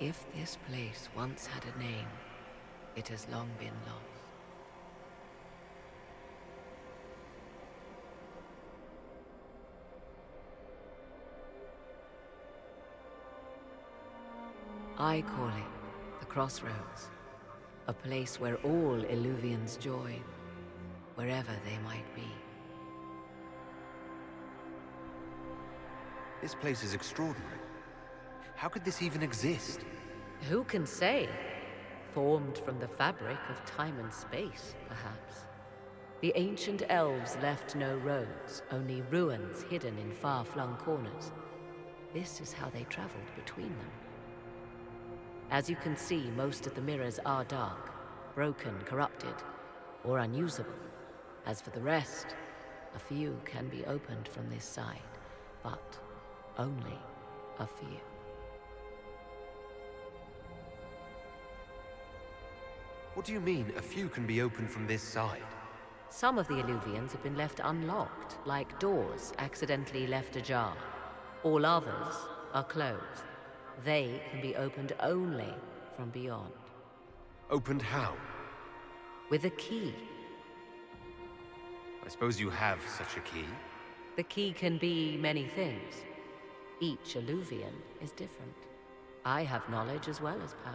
If this place once had a name, it has long been lost. I call it the Crossroads, a place where all Illuvians join, wherever they might be. This place is extraordinary. How could this even exist? Who can say? Formed from the fabric of time and space, perhaps. The ancient elves left no roads, only ruins hidden in far-flung corners. This is how they traveled between them. As you can see, most of the mirrors are dark, broken, corrupted, or unusable. As for the rest, a few can be opened from this side, but only a few. What do you mean, a few can be opened from this side? Some of the Illuvians have been left unlocked, like doors accidentally left ajar. All others are closed. They can be opened only from beyond. Opened how? With a key. I suppose you have such a key? The key can be many things. Each Illuvian is different. I have knowledge as well as power.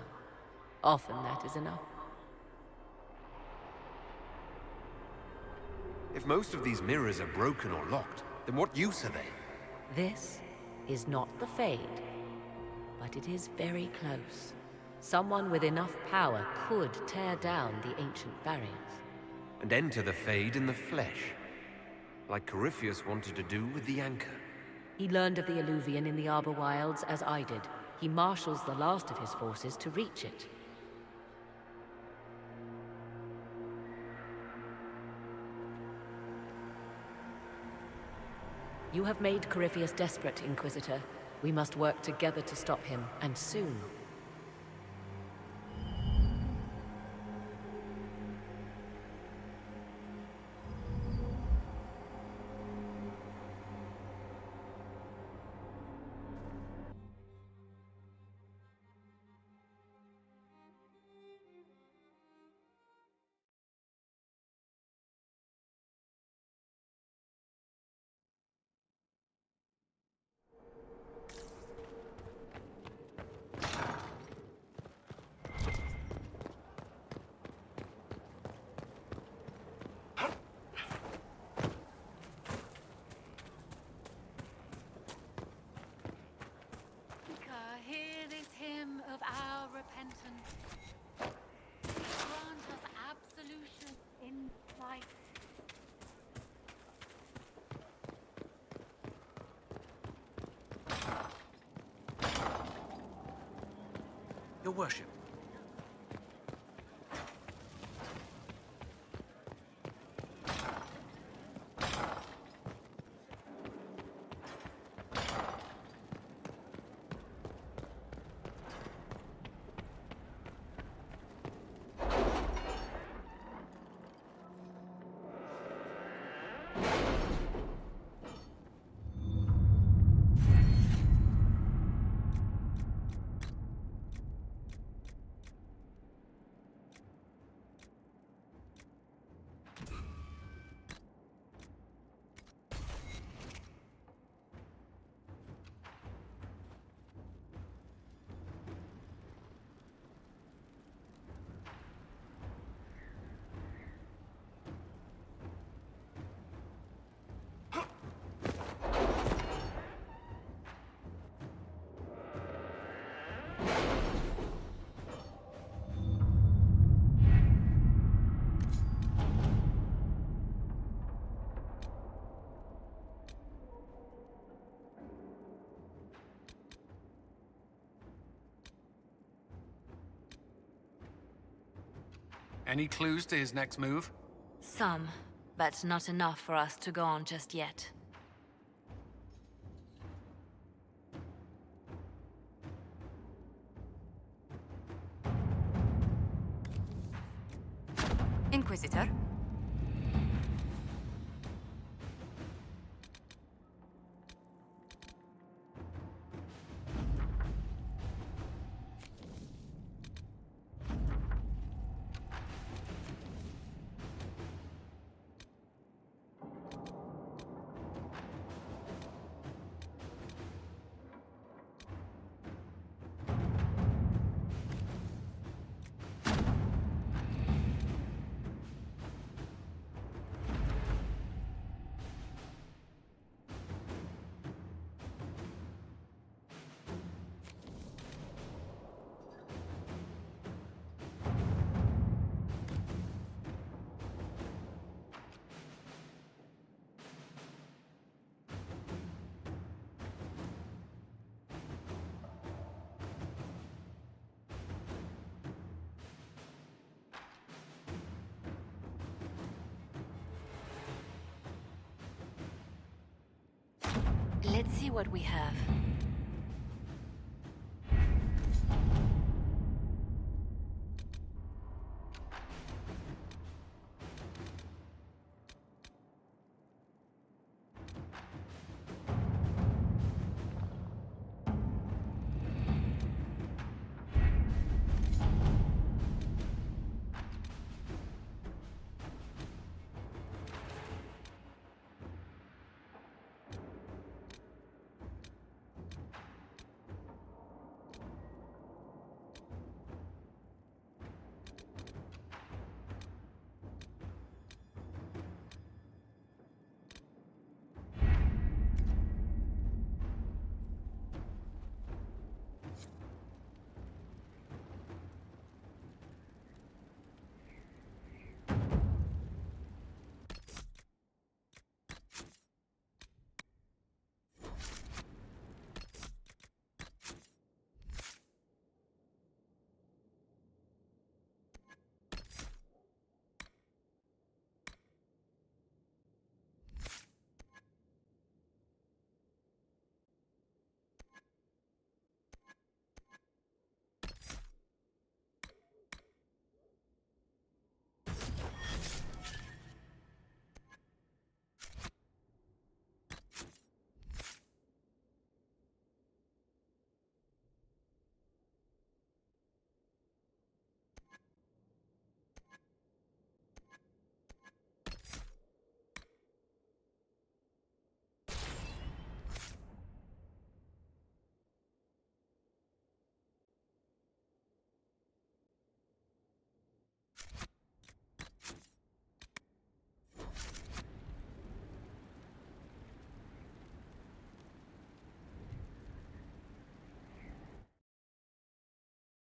Often that is enough. If most of these mirrors are broken or locked, then what use are they? This is not the Fade, but it is very close. Someone with enough power could tear down the ancient barriers. And enter the Fade in the flesh, like Corypheus wanted to do with the Anchor. He learned of the Illuvian in the Arbor Wilds as I did. He marshals the last of his forces to reach it. You have made Corypheus desperate, Inquisitor. We must work together to stop him, and soon. Hear this hymn of our repentance. Grant us absolution in life. Your worship. Any clues to his next move? Some, but not enough for us to go on just yet. Inquisitor? Let's see what we have.